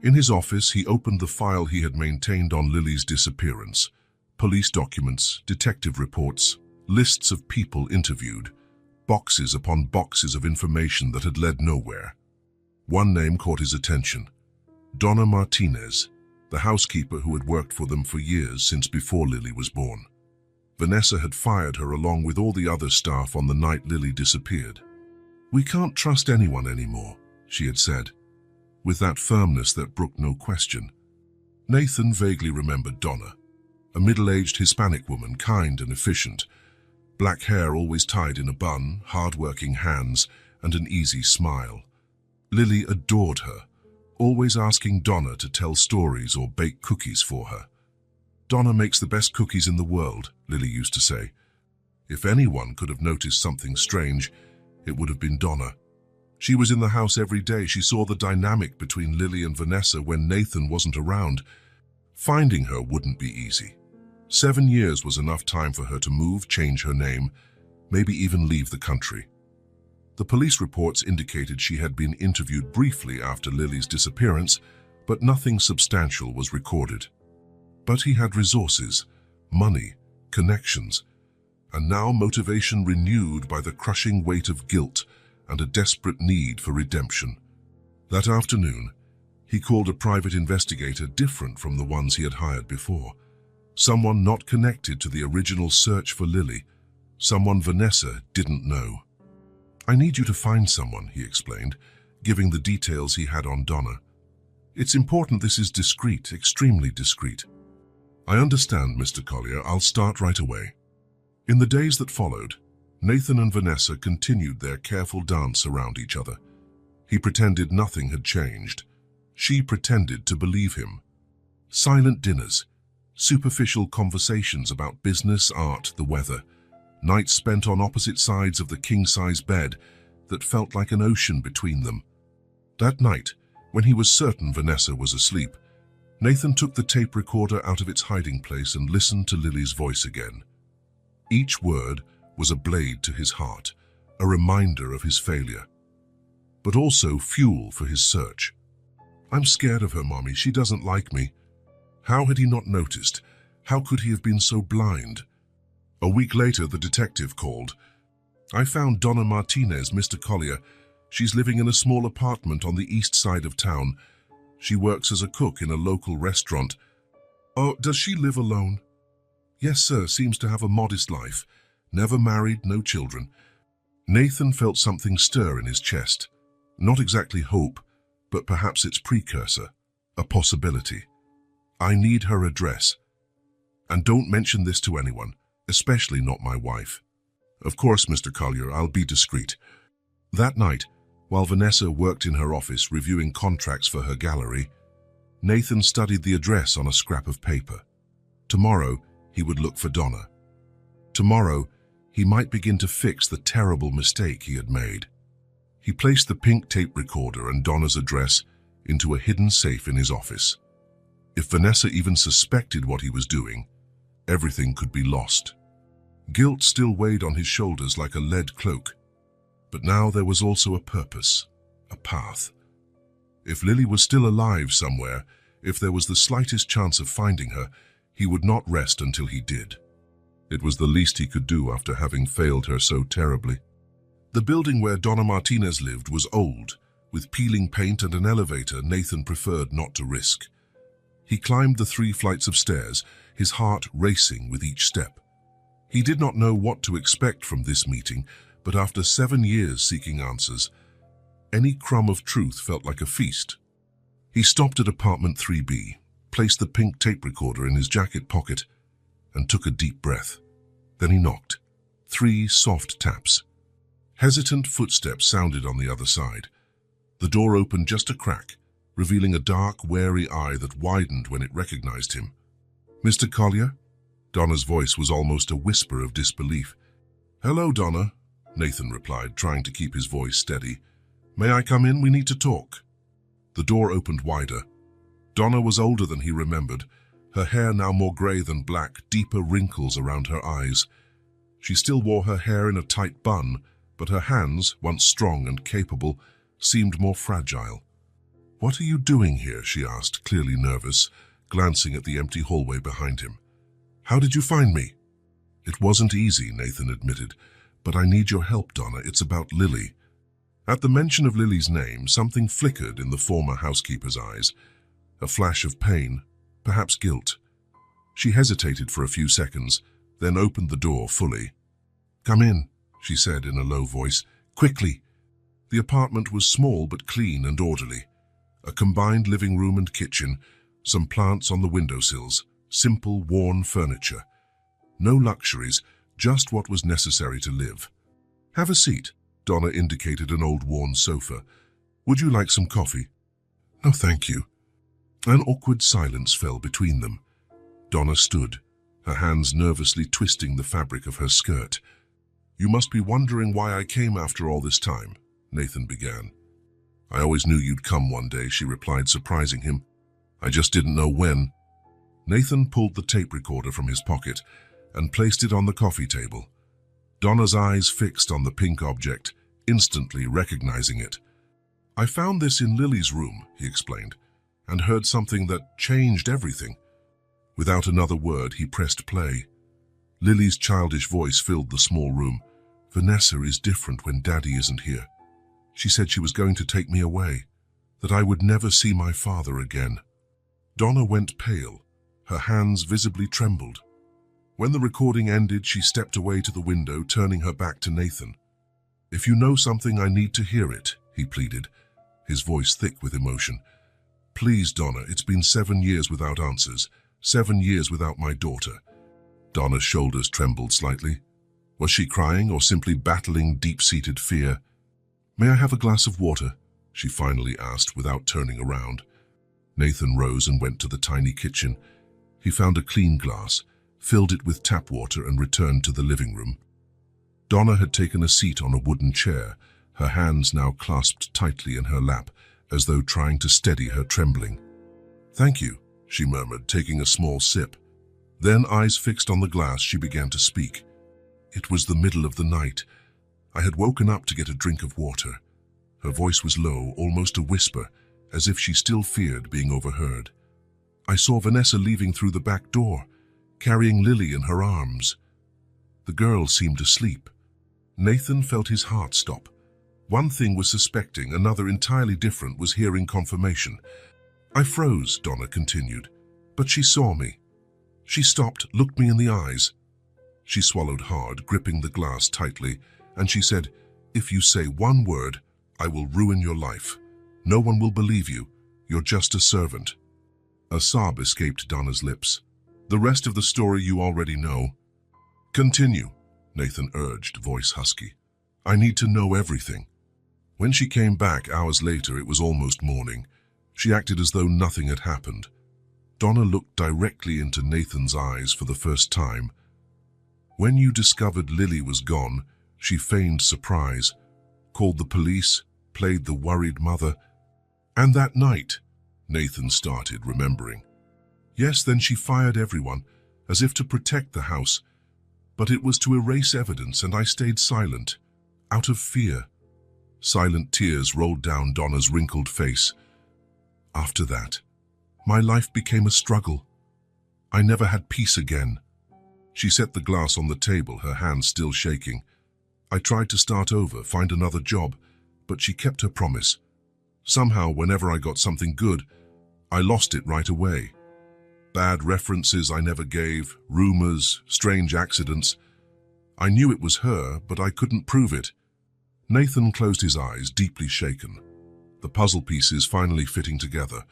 In his office, he opened the file he had maintained on Lily's disappearance. Police documents, detective reports, lists of people interviewed, boxes upon boxes of information that had led nowhere. One name caught his attention: Donna Martinez, the housekeeper who had worked for them for years since before Lily was born. Vanessa had fired her along with all the other staff on the night Lily disappeared. "We can't trust anyone anymore," she had said, with that firmness that brooked no question. Nathan vaguely remembered Donna, a middle-aged Hispanic woman, kind and efficient, black hair always tied in a bun, hard-working hands, and an easy smile. Lily adored her, always asking Donna to tell stories or bake cookies for her. "Donna makes the best cookies in the world," Lily used to say. If anyone could have noticed something strange, it would have been Donna. She was in the house every day. She saw the dynamic between Lily and Vanessa when Nathan wasn't around. Finding her wouldn't be easy. 7 years was enough time for her to move, change her name, maybe even leave the country. The police reports indicated she had been interviewed briefly after Lily's disappearance, but nothing substantial was recorded. But he had resources, money, connections, and now motivation renewed by the crushing weight of guilt and a desperate need for redemption. That afternoon, He called a private investigator different from the ones he had hired before. Someone not connected to the original search for Lily. Someone Vanessa didn't know. "I need you to find someone," he explained, giving the details he had on Donna. "It's important this is discreet, extremely discreet." "I understand, Mr. Collier. I'll start right away." In the days that followed, Nathan and Vanessa continued their careful dance around each other. He pretended nothing had changed. She pretended to believe him. Silent dinners, superficial conversations about business, art, the weather, nights spent on opposite sides of the king-size bed that felt like an ocean between them. That night, when he was certain Vanessa was asleep, Nathan took the tape recorder out of its hiding place and listened to Lily's voice again. Each word was a blade to his heart, a reminder of his failure, but also fuel for his search. "I'm scared of her, Mommy. She doesn't like me." How had he not noticed? How could he have been so blind? A week later, the detective called. "I found Donna Martinez, Mr. Collier. She's living in a small apartment on the east side of town. She works as a cook in a local restaurant." "Oh, does she live alone?" "Yes, sir. Seems to have a modest life. Never married, no children." Nathan felt something stir in his chest. Not exactly hope, but perhaps its precursor, a possibility. "I need her address. And don't mention this to anyone, especially not my wife." "Of course, Mr. Collier, I'll be discreet." That night, while Vanessa worked in her office reviewing contracts for her gallery, Nathan studied the address on a scrap of paper. Tomorrow, he would look for Donna. Tomorrow, he might begin to fix the terrible mistake he had made. He placed the pink tape recorder and Donna's address into a hidden safe in his office. If Vanessa even suspected what he was doing, everything could be lost. Guilt still weighed on his shoulders like a lead cloak. But now there was also a purpose, a path. If Lily was still alive somewhere, if there was the slightest chance of finding her, he would not rest until he did. It was the least he could do after having failed her so terribly. The building where Donna Martinez lived was old, with peeling paint and an elevator Nathan preferred not to risk. He climbed the 3 flights of stairs, his heart racing with each step. He did not know what to expect from this meeting, but after 7 years seeking answers, any crumb of truth felt like a feast. He stopped at apartment 3B, placed the pink tape recorder in his jacket pocket, and took a deep breath. Then he knocked. 3 soft taps. Hesitant footsteps sounded on the other side. The door opened just a crack, revealing a dark, wary eye that widened when it recognized him. "Mr. Collier?" Donna's voice was almost a whisper of disbelief. "Hello, Donna," Nathan replied, trying to keep his voice steady. "May I come in? We need to talk." The door opened wider. Donna was older than he remembered, her hair now more gray than black, deeper wrinkles around her eyes. She still wore her hair in a tight bun, but her hands, once strong and capable, seemed more fragile. "What are you doing here?" she asked, clearly nervous, glancing at the empty hallway behind him. "How did you find me?" "It wasn't easy," Nathan admitted, "but I need your help, Donna. It's about Lily." At the mention of Lily's name, something flickered in the former housekeeper's eyes. A flash of pain, perhaps guilt. She hesitated for a few seconds, then opened the door fully. "Come in," she said in a low voice. "Quickly." The apartment was small but clean and orderly. A combined living room and kitchen, some plants on the windowsills, simple, worn furniture. No luxuries, just what was necessary to live. "Have a seat." Donna indicated an old worn sofa. "Would you like some coffee?" "No, thank you." An awkward silence fell between them. Donna stood, her hands nervously twisting the fabric of her skirt. "You must be wondering why I came after all this time," Nathan began. "I always knew you'd come one day," she replied, surprising him. "I just didn't know when." Nathan pulled the tape recorder from his pocket and placed it on the coffee table. Donna's eyes fixed on the pink object, instantly recognizing it. "I found this in Lily's room," he explained, "and heard something that changed everything." Without another word, he pressed play. Lily's childish voice filled the small room. "Vanessa is different when Daddy isn't here. She said she was going to take me away. that I would never see my father again. Donna went pale. Her hands visibly trembled. When the recording ended, she stepped away to the window, turning her back to Nathan. "If you know something, I need to hear it," he pleaded, his voice thick with emotion. "Please, Donna, it's been 7 years without answers, 7 years without my daughter." Donna's shoulders trembled slightly. Was she crying or simply battling deep-seated fear? "May I have a glass of water?" she finally asked without turning around. Nathan rose and went to the tiny kitchen. He found a clean glass, filled it with tap water, and returned to the living room. Donna had taken a seat on a wooden chair, her hands now clasped tightly in her lap, as though trying to steady her trembling. "Thank you," she murmured, taking a small sip. Then, eyes fixed on the glass, she began to speak. "It was the middle of the night. I had woken up to get a drink of water." Her voice was low, almost a whisper, as if she still feared being overheard. "I saw Vanessa leaving through the back door, carrying Lily in her arms." The girl seemed asleep. Nathan felt his heart stop. One thing was suspecting, another entirely different was hearing confirmation. "I froze," Donna continued, "but she saw me. She stopped, looked me in the eyes." She swallowed hard, gripping the glass tightly, and she said, "If you say one word, I will ruin your life. No one will believe you. You're just a servant." A sob escaped Donna's lips. "The rest of the story you already know." "Continue," Nathan urged, voice husky. "I need to know everything." When she came back hours later, it was almost morning. She acted as though nothing had happened. Donna looked directly into Nathan's eyes for the first time. "When you discovered Lily was gone, she feigned surprise, called the police, played the worried mother. And that night," Nathan started, remembering. "Yes, then she fired everyone, as if to protect the house. But it was to erase evidence, and I stayed silent, out of fear." Silent tears rolled down Donna's wrinkled face. "After that, my life became a struggle. I never had peace again." She set the glass on the table, her hands still shaking. "I tried to start over, find another job, but she kept her promise. Somehow, whenever I got something good, I lost it right away. Bad references I never gave, rumors, strange accidents. I knew it was her, but I couldn't prove it." Nathan closed his eyes, deeply shaken, the puzzle pieces finally fitting together,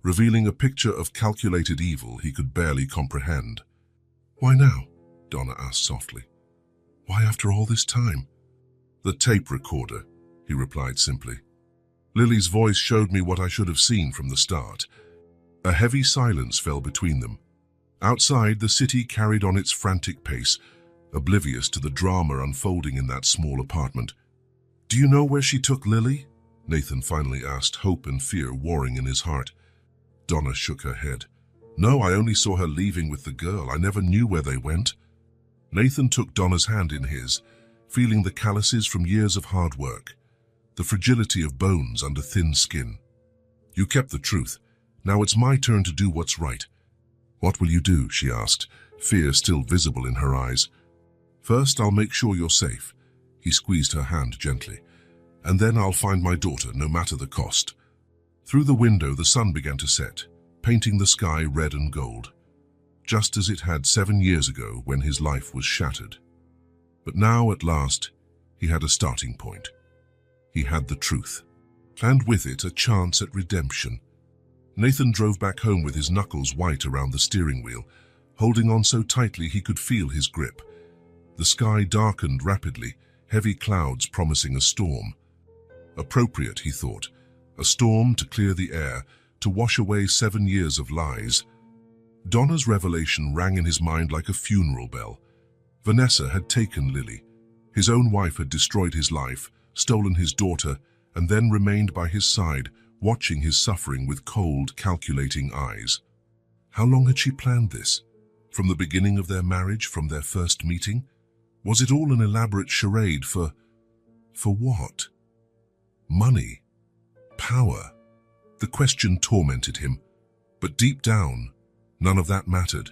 revealing a picture of calculated evil he could barely comprehend. "Why now?" Donna asked softly. "Why after all this time?" "The tape recorder," he replied simply. "Lily's voice showed me what I should have seen from the start." A heavy silence fell between them. Outside, the city carried on its frantic pace, oblivious to the drama unfolding in that small apartment. "Do you know where she took Lily?" Nathan finally asked, hope and fear warring in his heart. Donna shook her head. "No, I only saw her leaving with the girl. I never knew where they went." Nathan took Donna's hand in his, feeling the calluses from years of hard work, the fragility of bones under thin skin. "You kept the truth. Now it's my turn to do what's right." "What will you do?" she asked, fear still visible in her eyes. "First, I'll make sure you're safe." He squeezed her hand gently. "And then I'll find my daughter, no matter the cost." Through the window, the sun began to set, painting the sky red and gold, just as it had 7 years ago when his life was shattered. But now, at last, he had a starting point. He had the truth, and with it, a chance at redemption. Nathan drove back home with his knuckles white around the steering wheel, holding on so tightly he could feel his grip. The sky darkened rapidly, heavy clouds promising a storm. Appropriate, he thought, a storm to clear the air, to wash away 7 years of lies. Donna's revelation rang in his mind like a funeral bell. Vanessa had taken Lily. His own wife had destroyed his life, stolen his daughter, and then remained by his side, watching his suffering with cold, calculating eyes. How long had she planned this? From the beginning of their marriage, from their first meeting? Was it all an elaborate charade for what? Money? Power? The question tormented him. But deep down, none of that mattered.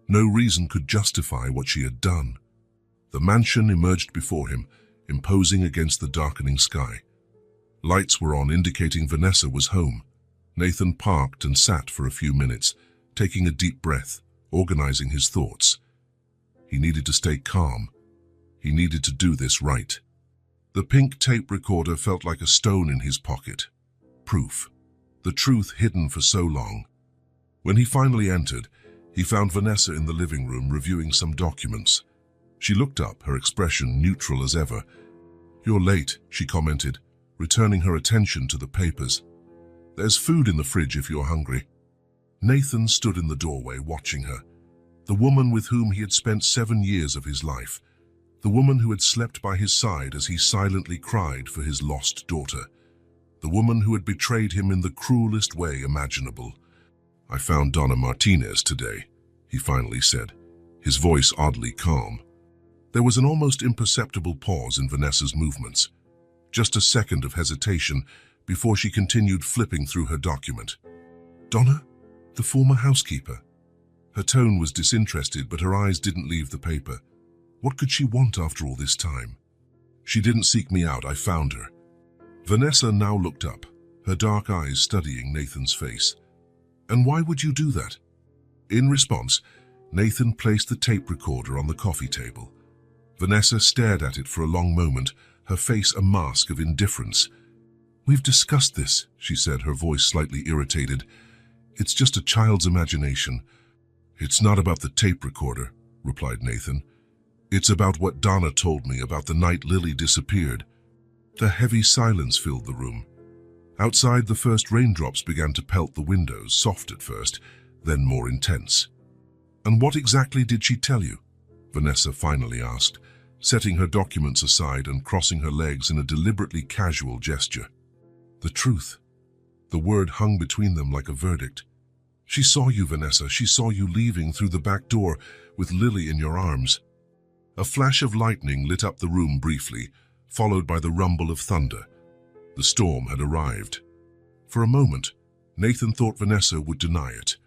No reason could justify what she had done. The mansion emerged before him, imposing against the darkening sky. Lights were on, indicating Vanessa was home. Nathan parked and sat for a few minutes, taking a deep breath, organizing his thoughts. He needed to stay calm. He needed to do this right. The pink tape recorder felt like a stone in his pocket. Proof. The truth hidden for so long. When he finally entered, he found Vanessa in the living room reviewing some documents. She looked up, her expression neutral as ever. "You're late," she commented, returning her attention to the papers. "There's food in the fridge if you're hungry." Nathan stood in the doorway watching her. The woman with whom he had spent 7 years of his life. The woman who had slept by his side as he silently cried for his lost daughter. The woman who had betrayed him in the cruelest way imaginable. "I found Donna Martinez today," he finally said, his voice oddly calm. There was an almost imperceptible pause in Vanessa's movements. Just a second of hesitation before she continued flipping through her document. "Donna? The former housekeeper?" Her tone was disinterested, but her eyes didn't leave the paper. What could she want after all this time? "She didn't seek me out, I found her." Vanessa now looked up, her dark eyes studying Nathan's face. "And why would you do that?" In response, Nathan placed the tape recorder on the coffee table. Vanessa stared at it for a long moment, her face a mask of indifference. "We've discussed this," she said, her voice slightly irritated. "It's just a child's imagination." "It's not about the tape recorder," replied Nathan. "It's about what Donna told me about the night Lily disappeared." The heavy silence filled the room. Outside, the first raindrops began to pelt the windows, soft at first, then more intense. "And what exactly did she tell you?" Vanessa finally asked, setting her documents aside and crossing her legs in a deliberately casual gesture. "The truth." The word hung between them like a verdict. "She saw you, Vanessa. She saw you leaving through the back door with Lily in your arms." A flash of lightning lit up the room briefly, followed by the rumble of thunder. The storm had arrived. For a moment, Nathan thought Vanessa would deny it,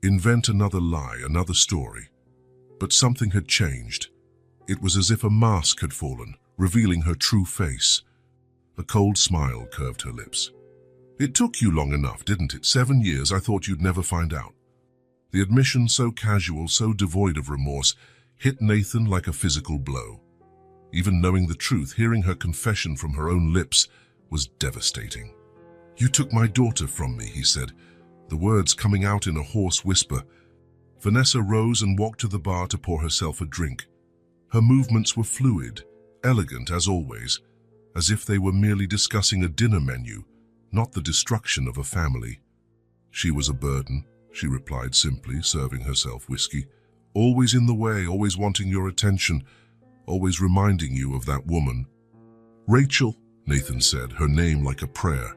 invent another lie, another story. But something had changed. It was as if a mask had fallen, revealing her true face. A cold smile curved her lips. "It took you long enough, didn't it? 7 years. I thought you'd never find out." The admission, so casual, so devoid of remorse, hit Nathan like a physical blow. Even knowing the truth, hearing her confession from her own lips was devastating. "You took my daughter from me," he said, the words coming out in a hoarse whisper. Vanessa rose and walked to the bar to pour herself a drink. Her movements were fluid, elegant as always, as if they were merely discussing a dinner menu, not the destruction of a family. "She was a burden," she replied simply, serving herself whiskey. "Always in the way, always wanting your attention, always reminding you of that woman." "Rachel," Nathan said, her name like a prayer.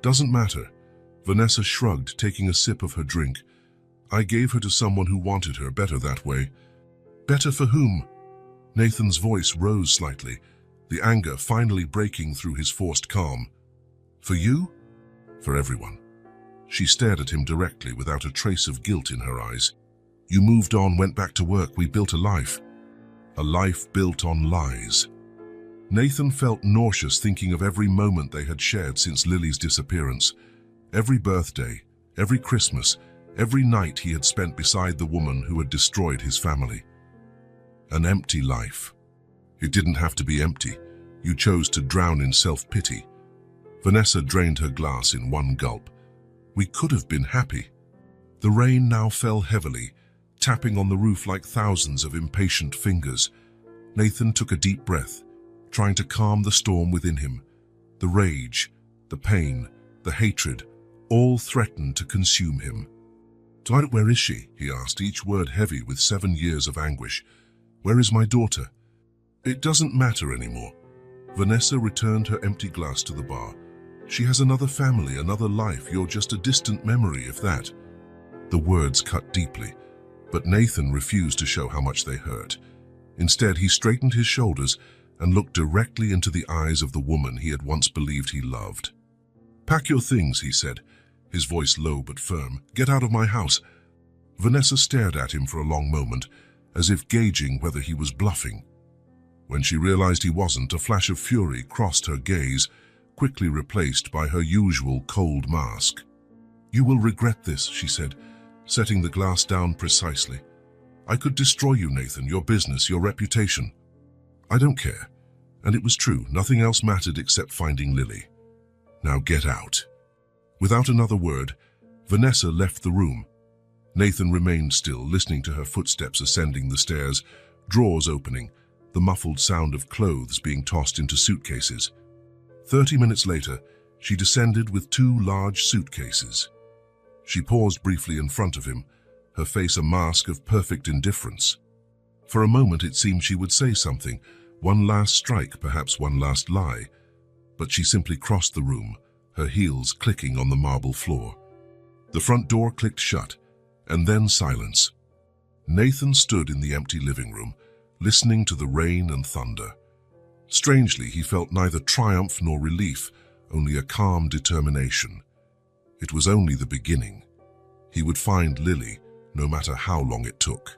"Doesn't matter." Vanessa shrugged, taking a sip of her drink. "I gave her to someone who wanted her better that way." "Better for whom?" Nathan's voice rose slightly, the anger finally breaking through his forced calm. "For you?" "For everyone." She stared at him directly without a trace of guilt in her eyes. "You moved on, went back to work. We built a life. A life built on lies." Nathan felt nauseous thinking of every moment they had shared since Lily's disappearance. Every birthday, every Christmas, every night he had spent beside the woman who had destroyed his family. An empty life. It didn't have to be empty. You chose to drown in self-pity. Vanessa drained her glass in one gulp. "We could have been happy." The rain now fell heavily, tapping on the roof like thousands of impatient fingers. Nathan took a deep breath, trying to calm the storm within him. The rage, the pain, the hatred, all threatened to consume him. "Where is she?" he asked, each word heavy with 7 years of anguish. "Where is my daughter?" "It doesn't matter anymore." Vanessa returned her empty glass to the bar. "She has another family, another life. You're just a distant memory, if that." The words cut deeply, but Nathan refused to show how much they hurt. Instead, he straightened his shoulders and looked directly into the eyes of the woman he had once believed he loved. "Pack your things," he said, his voice low but firm. "Get out of my house." Vanessa stared at him for a long moment, as if gauging whether he was bluffing. When she realized he wasn't, a flash of fury crossed her gaze. quickly replaced by her usual cold mask. "You will regret this," she said, setting the glass down precisely. "I could destroy you, Nathan, your business, your reputation. I don't care." And it was true. Nothing else mattered except finding Lily. "Now get out." Without another word, Vanessa left the room. Nathan remained still, listening to her footsteps ascending the stairs, drawers opening, the muffled sound of clothes being tossed into suitcases. 30 minutes later, she descended with 2 large suitcases. She paused briefly in front of him, her face a mask of perfect indifference. For a moment it seemed she would say something, one last strike, perhaps one last lie, but she simply crossed the room, her heels clicking on the marble floor. The front door clicked shut, and then silence. Nathan stood in the empty living room, listening to the rain and thunder. Strangely, he felt neither triumph nor relief, only a calm determination. It was only the beginning. He would find Lily, no matter how long it took.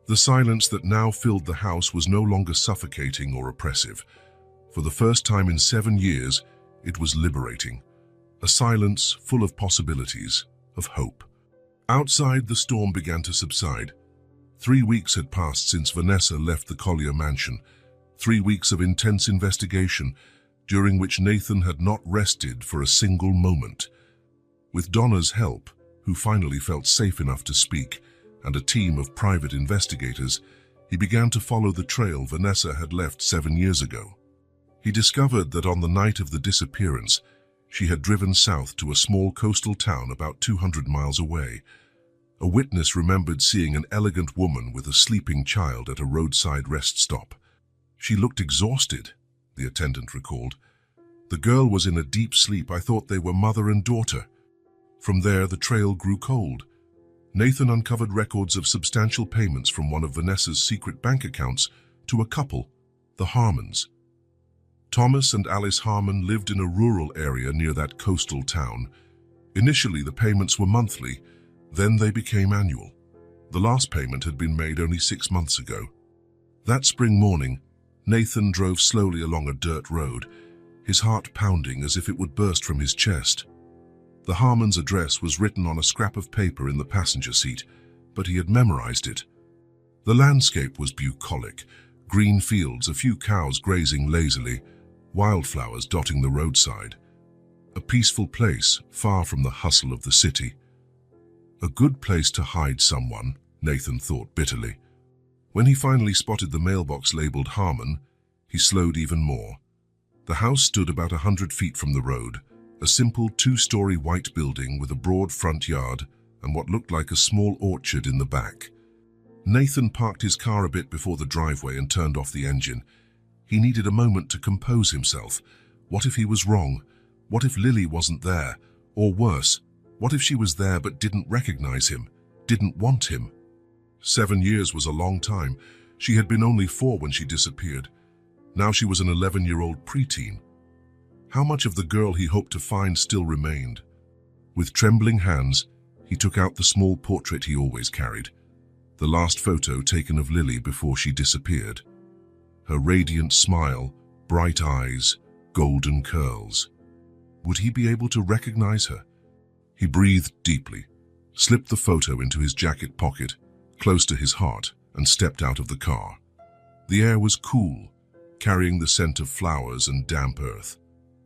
The silence that now filled the house was no longer suffocating or oppressive. For the first time in 7 years, it was liberating. A silence full of possibilities, of hope. Outside, the storm began to subside. 3 weeks had passed since Vanessa left the Collier mansion. 3 weeks of intense investigation, during which Nathan had not rested for a single moment. With Donna's help, who finally felt safe enough to speak, and a team of private investigators, he began to follow the trail Vanessa had left 7 years ago. He discovered that on the night of the disappearance, she had driven south to a small coastal town about 200 miles away. A witness remembered seeing an elegant woman with a sleeping child at a roadside rest stop. "She looked exhausted," the attendant recalled. "The girl was in a deep sleep. I thought they were mother and daughter." From there, the trail grew cold. Nathan uncovered records of substantial payments from one of Vanessa's secret bank accounts to a couple, the Harmons. Thomas and Alice Harmon lived in a rural area near that coastal town. Initially, the payments were monthly, then they became annual. The last payment had been made only 6 months ago. That spring morning, Nathan drove slowly along a dirt road, his heart pounding as if it would burst from his chest. The Harmon's address was written on a scrap of paper in the passenger seat, but he had memorized it. The landscape was bucolic, green fields, a few cows grazing lazily, wildflowers dotting the roadside. A peaceful place, far from the hustle of the city. A good place to hide someone, Nathan thought bitterly. When he finally spotted the mailbox labeled Harmon, he slowed even more. The house stood about 100 feet from the road, a simple 2-story white building with a broad front yard and what looked like a small orchard in the back. Nathan parked his car a bit before the driveway and turned off the engine. He needed a moment to compose himself. What if he was wrong? What if Lily wasn't there? Or worse, what if she was there but didn't recognize him, didn't want him? 7 years was a long time. She had been only 4 when she disappeared. Now she was an 11-year-old preteen. How much of the girl he hoped to find still remained? With trembling hands, he took out the small portrait he always carried, the last photo taken of Lily before she disappeared. Her radiant smile, bright eyes, golden curls. Would he be able to recognize her? He breathed deeply, slipped the photo into his jacket pocket, close to his heart, and stepped out of the car. The air was cool, carrying the scent of flowers and damp earth.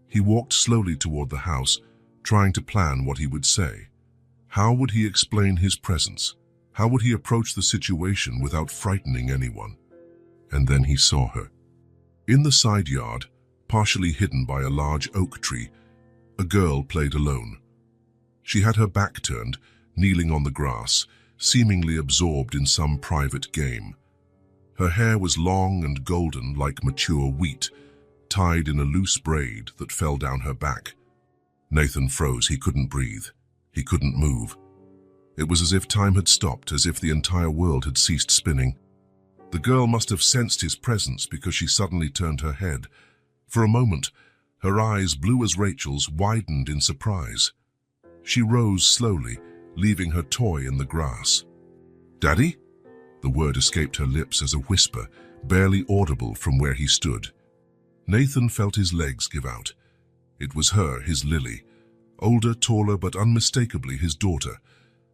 He walked slowly toward the house, trying to plan what he would say. How would he explain his presence? How would he approach the situation without frightening anyone? And then he saw her. In the side yard, partially hidden by a large oak tree, a girl played alone. She had her back turned, kneeling on the grass, seemingly absorbed in some private game. Her hair was long and golden like mature wheat, tied in a loose braid that fell down her back. Nathan froze. He couldn't breathe. He couldn't move. It was as if time had stopped, as if the entire world had ceased spinning. The girl must have sensed his presence because she suddenly turned her head. For a moment, her eyes, blue as Rachel's, widened in surprise. She rose slowly, leaving her toy in the grass. "Daddy?" The word escaped her lips as a whisper, barely audible from where he stood. Nathan felt his legs give out. It was her, his Lily. Older, taller, but unmistakably his daughter.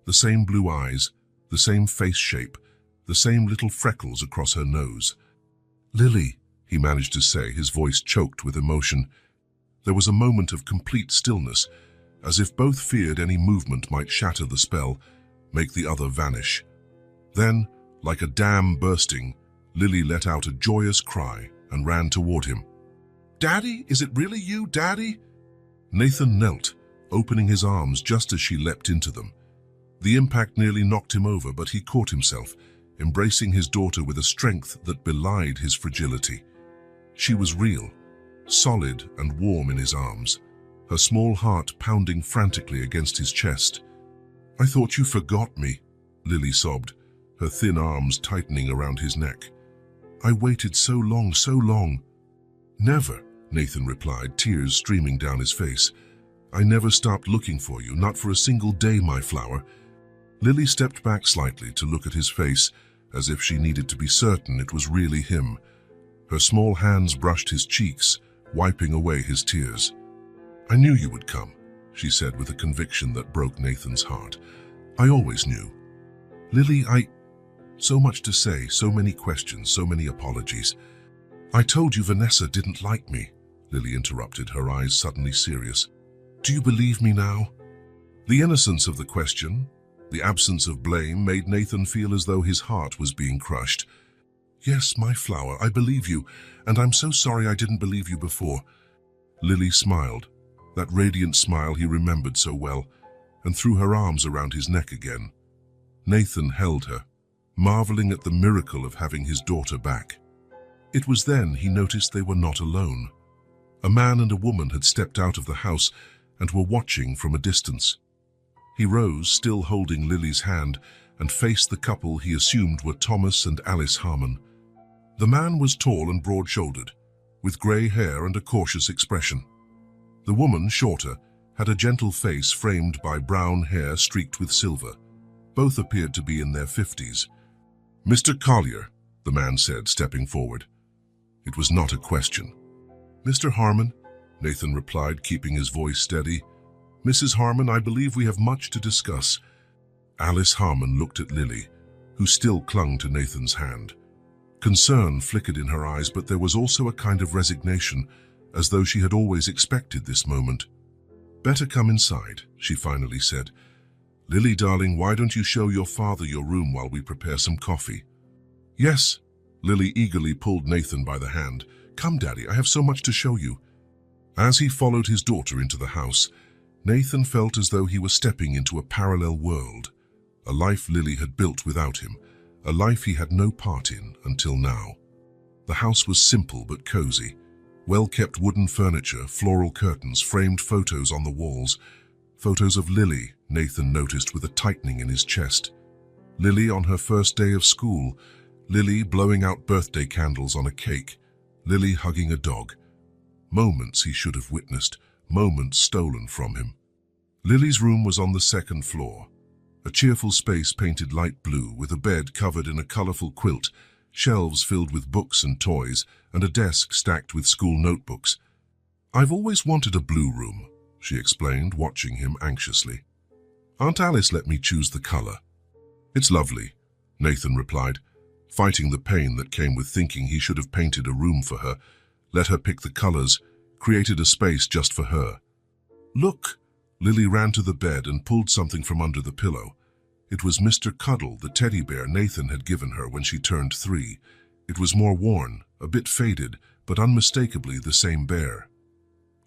The same blue eyes, the same face shape, the same little freckles across her nose. "Lily," he managed to say, his voice choked with emotion. There was a moment of complete stillness, as if both feared any movement might shatter the spell, make the other vanish. Then, like a dam bursting, Lily let out a joyous cry and ran toward him. "Daddy, is it really you, Daddy?" Nathan knelt, opening his arms just as she leapt into them. The impact nearly knocked him over, but he caught himself, embracing his daughter with a strength that belied his fragility. She was real, solid and warm in his arms, her small heart pounding frantically against his chest. "I thought you forgot me," Lily sobbed, her thin arms tightening around his neck. "I waited so long, so long." "Never," Nathan replied, tears streaming down his face. "I never stopped looking for you, not for a single day, my flower." Lily stepped back slightly to look at his face, as if she needed to be certain it was really him. Her small hands brushed his cheeks, wiping away his tears. "I knew you would come," she said with a conviction that broke Nathan's heart. "I always knew." "Lily, So much to say, so many questions, so many apologies." "I told you Vanessa didn't like me," Lily interrupted, her eyes suddenly serious. "Do you believe me now?" The innocence of the question, the absence of blame, made Nathan feel as though his heart was being crushed. "Yes, my flower, I believe you, and I'm so sorry I didn't believe you before." Lily smiled, that radiant smile he remembered so well, and threw her arms around his neck again. Nathan held her, marveling at the miracle of having his daughter back. It was then he noticed they were not alone. A man and a woman had stepped out of the house and were watching from a distance. He rose, still holding Lily's hand, and faced the couple he assumed were Thomas and Alice Harmon. The man was tall and broad-shouldered, with grey hair and a cautious expression. The woman, shorter, had a gentle face framed by brown hair streaked with silver. Both appeared to be in their 50s. "Mr. Collier," the man said, stepping forward. It was not a question. "Mr. Harmon," Nathan replied, keeping his voice steady. "Mrs. Harmon, I believe we have much to discuss." Alice Harmon looked at Lily, who still clung to Nathan's hand. Concern flickered in her eyes, but there was also a kind of resignation, as though she had always expected this moment. "Better come inside," she finally said. "Lily, darling, why don't you show your father your room while we prepare some coffee?" "Yes." Lily eagerly pulled Nathan by the hand. "Come, Daddy, I have so much to show you." As he followed his daughter into the house, Nathan felt as though he was stepping into a parallel world, a life Lily had built without him, a life he had no part in until now. The house was simple but cozy. Well-kept wooden furniture, floral curtains, framed photos on the walls. Photos of Lily, Nathan noticed with a tightening in his chest. Lily on her first day of school, Lily blowing out birthday candles on a cake, Lily hugging a dog. Moments he should have witnessed, moments stolen from him. Lily's room was on the second floor, a cheerful space painted light blue with a bed covered in a colorful quilt, shelves filled with books and toys, and a desk stacked with school notebooks. "I've always wanted a blue room," she explained, watching him anxiously. "Aunt Alice let me choose the color." "It's lovely," Nathan replied, fighting the pain that came with thinking he should have painted a room for her, let her pick the colors, created a space just for her. "Look!" Lily ran to the bed and pulled something from under the pillow. It was Mr. Cuddle, the teddy bear Nathan had given her when she turned 3. It was more worn, a bit faded, but unmistakably the same bear.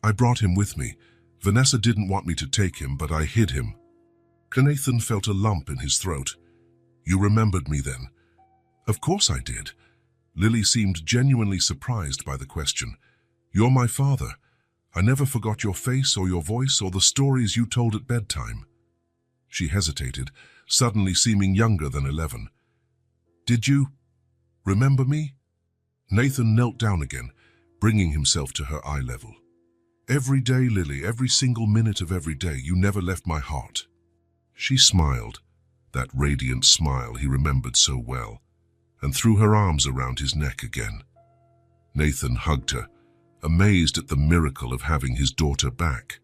"I brought him with me. Vanessa didn't want me to take him, but I hid him." Nathan felt a lump in his throat. "You remembered me then?" "Of course I did." Lily seemed genuinely surprised by the question. "You're my father. I never forgot your face or your voice or the stories you told at bedtime." She hesitated, suddenly seeming younger than 11. "Did you remember me?" Nathan knelt down again, bringing himself to her eye level. "Every day, Lily, every single minute of every day, you never left my heart." She smiled, that radiant smile he remembered so well, and threw her arms around his neck again. Nathan hugged her, amazed at the miracle of having his daughter back.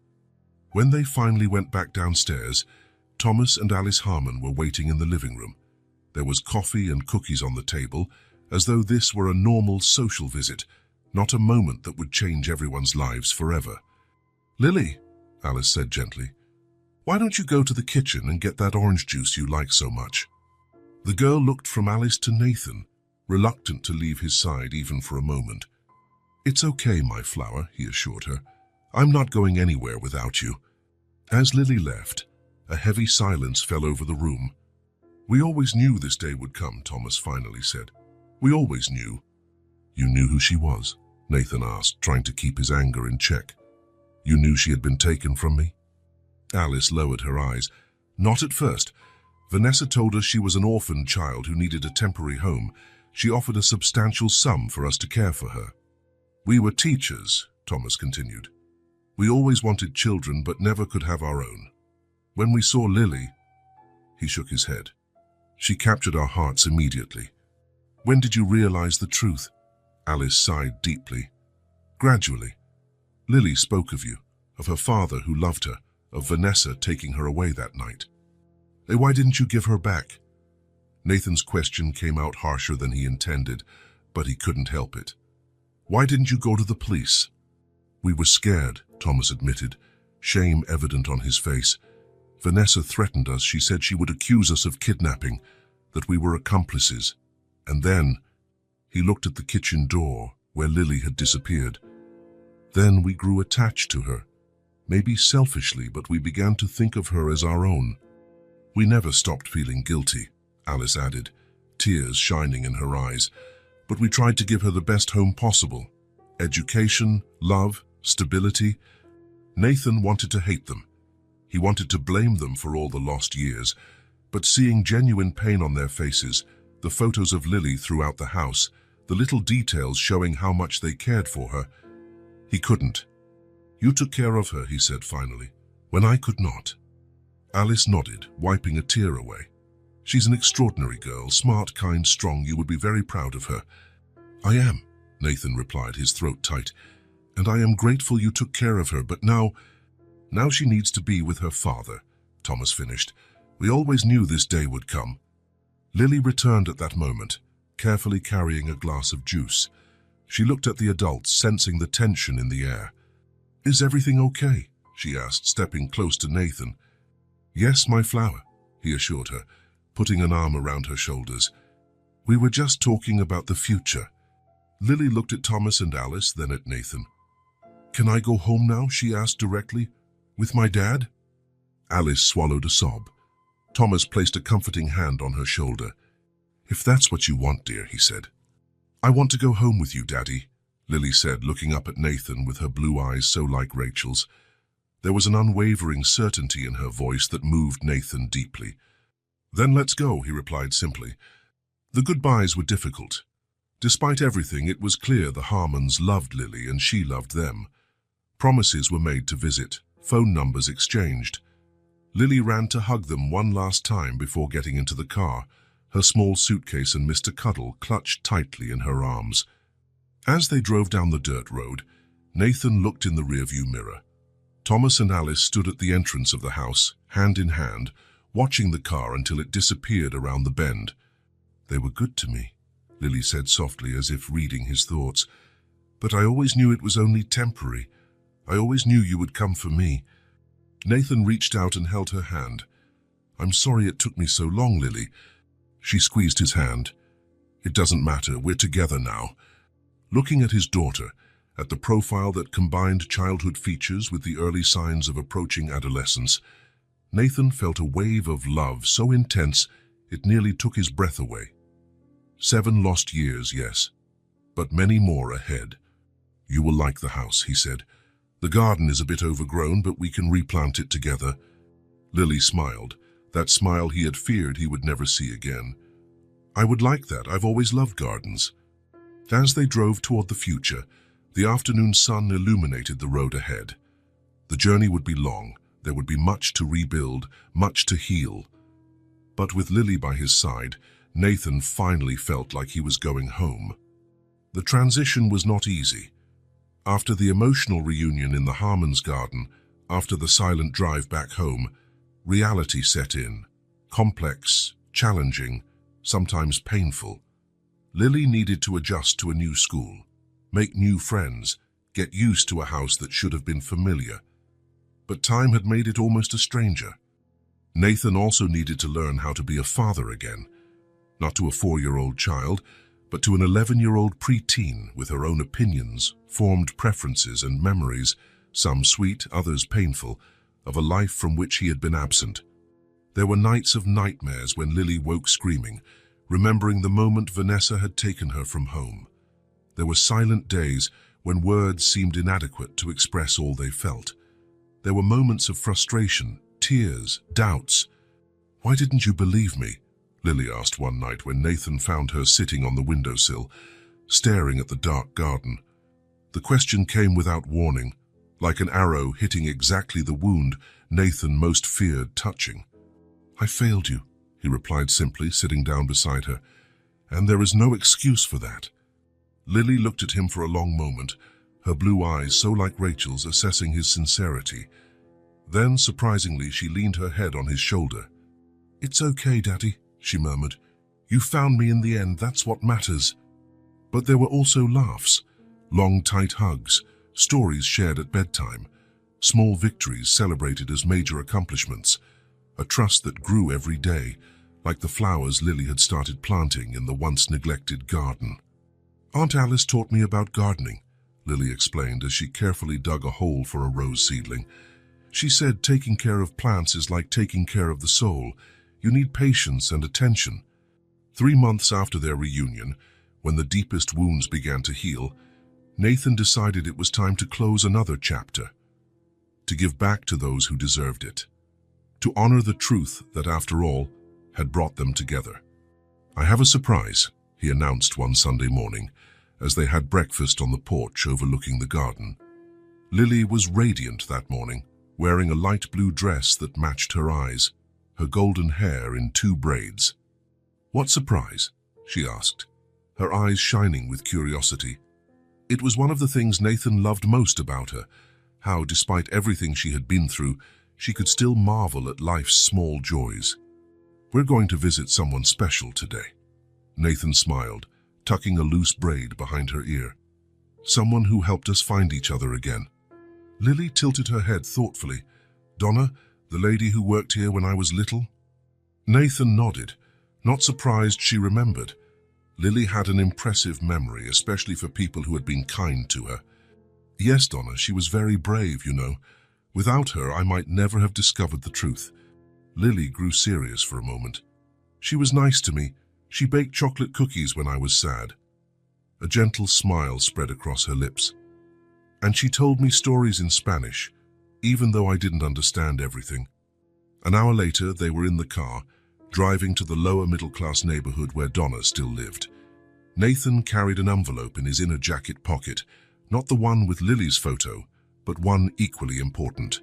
When they finally went back downstairs, Thomas and Alice Harmon were waiting in the living room. There was coffee and cookies on the table, as though this were a normal social visit, not a moment that would change everyone's lives forever. "Lily," Alice said gently, "why don't you go to the kitchen and get that orange juice you like so much?" The girl looked from Alice to Nathan, reluctant to leave his side even for a moment. "It's okay, my flower," he assured her. "I'm not going anywhere without you." As Lily left, a heavy silence fell over the room. "We always knew this day would come," Thomas finally said. "We always knew." "You knew who she was?" Nathan asked, trying to keep his anger in check. "You knew she had been taken from me?" Alice lowered her eyes. "Not at first. Vanessa told us she was an orphaned child who needed a temporary home. She offered a substantial sum for us to care for her." "We were teachers," Thomas continued. "We always wanted children but never could have our own. When we saw Lily," he shook his head, "she captured our hearts immediately." "When did you realize the truth?" Alice sighed deeply. "Gradually. Lily spoke of you, of her father who loved her, of Vanessa taking her away that night." "Why didn't you give her back?" Nathan's question came out harsher than he intended, but he couldn't help it. "Why didn't you go to the police?" "We were scared," Thomas admitted, shame evident on his face. "Vanessa threatened us. She said she would accuse us of kidnapping, that we were accomplices. And then," he looked at the kitchen door where Lily had disappeared, "then we grew attached to her. Maybe selfishly, but we began to think of her as our own. We never stopped feeling guilty," Alice added, tears shining in her eyes. "But we tried to give her the best home possible. Education, love, stability." Nathan wanted to hate them. He wanted to blame them for all the lost years, but seeing genuine pain on their faces, the photos of Lily throughout the house, the little details showing how much they cared for her, he couldn't. "You took care of her," he said finally, "when I could not." Alice nodded, wiping a tear away. "She's an extraordinary girl, smart, kind, strong. You would be very proud of her." "I am," Nathan replied, his throat tight, "and I am grateful you took care of her, but now she needs to be with her father," Thomas finished. "We always knew this day would come." Lily returned at that moment, carefully carrying a glass of juice. She looked at the adults, sensing the tension in the air. "Is everything okay?" she asked, stepping close to Nathan. "Yes, my flower," he assured her, putting an arm around her shoulders. "We were just talking about the future." Lily looked at Thomas and Alice, then at Nathan. "Can I go home now?" she asked directly. "With my dad?" Alice swallowed a sob. Thomas placed a comforting hand on her shoulder. "If that's what you want, dear," he said. "I want to go home with you, Daddy," Lily said, looking up at Nathan with her blue eyes so like Rachel's. There was an unwavering certainty in her voice that moved Nathan deeply. "Then let's go," he replied simply. The goodbyes were difficult. Despite everything, it was clear the Harmons loved Lily and she loved them. Promises were made to visit, phone numbers exchanged. Lily ran to hug them one last time before getting into the car, her small suitcase and Mr. Cuddle clutched tightly in her arms. As they drove down the dirt road, Nathan looked in the rearview mirror. Thomas and Alice stood at the entrance of the house, hand in hand, watching the car until it disappeared around the bend. "They were good to me," Lily said softly, as if reading his thoughts. "But I always knew it was only temporary. I always knew you would come for me." Nathan reached out and held her hand. "I'm sorry it took me so long, Lily." She squeezed his hand. "It doesn't matter, we're together now." Looking at his daughter, at the profile that combined childhood features with the early signs of approaching adolescence, Nathan felt a wave of love so intense it nearly took his breath away. 7 lost years, yes, but many more ahead. "You will like the house," he said. "The garden is a bit overgrown, but we can replant it together." Lily smiled, that smile he had feared he would never see again. "I would like that. I've always loved gardens." As they drove toward the future, the afternoon sun illuminated the road ahead. The journey would be long. There would be much to rebuild, much to heal. But with Lily by his side, Nathan finally felt like he was going home. The transition was not easy. After the emotional reunion in the Harmons garden, after the silent drive back home, reality set in. Complex, challenging, sometimes painful. Lily needed to adjust to a new school, make new friends, get used to a house that should have been familiar. But time had made it almost a stranger. Nathan also needed to learn how to be a father again, not to a 4-year-old child, but to an 11-year-old preteen with her own opinions, formed preferences and memories, some sweet, others painful, of a life from which he had been absent. There were nights of nightmares when Lily woke screaming, remembering the moment Vanessa had taken her from home. There were silent days when words seemed inadequate to express all they felt. There were moments of frustration, tears, doubts. "Why didn't you believe me?" Lily asked one night when Nathan found her sitting on the windowsill, staring at the dark garden. The question came without warning, like an arrow hitting exactly the wound Nathan most feared touching. "I failed you," he replied simply, sitting down beside her, "and there is no excuse for that." Lily looked at him for a long moment, her blue eyes so like Rachel's, assessing his sincerity. Then, surprisingly, she leaned her head on his shoulder. "It's okay, Daddy," she murmured. "You found me in the end, that's what matters." But there were also laughs, long tight hugs, stories shared at bedtime, small victories celebrated as major accomplishments, a trust that grew every day, like the flowers Lily had started planting in the once neglected garden. "Aunt Alice taught me about gardening," Lily explained as she carefully dug a hole for a rose seedling. "She said taking care of plants is like taking care of the soul. You need patience and attention." 3 months after their reunion, when the deepest wounds began to heal, Nathan decided it was time to close another chapter, to give back to those who deserved it, to honor the truth that, after all, had brought them together. "I have a surprise," he announced one Sunday morning, as they had breakfast on the porch overlooking the garden. Lily was radiant that morning, wearing a light blue dress that matched her eyes, her golden hair in 2 braids. "What surprise?" she asked, her eyes shining with curiosity. It was one of the things Nathan loved most about her, how, despite everything she had been through, she could still marvel at life's small joys. "We're going to visit someone special today." Nathan smiled, tucking a loose braid behind her ear. "Someone who helped us find each other again." Lily tilted her head thoughtfully. "Donna, the lady who worked here when I was little?" Nathan nodded, not surprised she remembered. Lily had an impressive memory, especially for people who had been kind to her. "Yes, Donna, she was very brave, you know. Without her, I might never have discovered the truth." Lily grew serious for a moment. "She was nice to me. She baked chocolate cookies when I was sad." A gentle smile spread across her lips. "And she told me stories in Spanish, even though I didn't understand everything." An hour later, they were in the car, driving to the lower middle-class neighborhood where Donna still lived. Nathan carried an envelope in his inner jacket pocket, not the one with Lily's photo, but one equally important.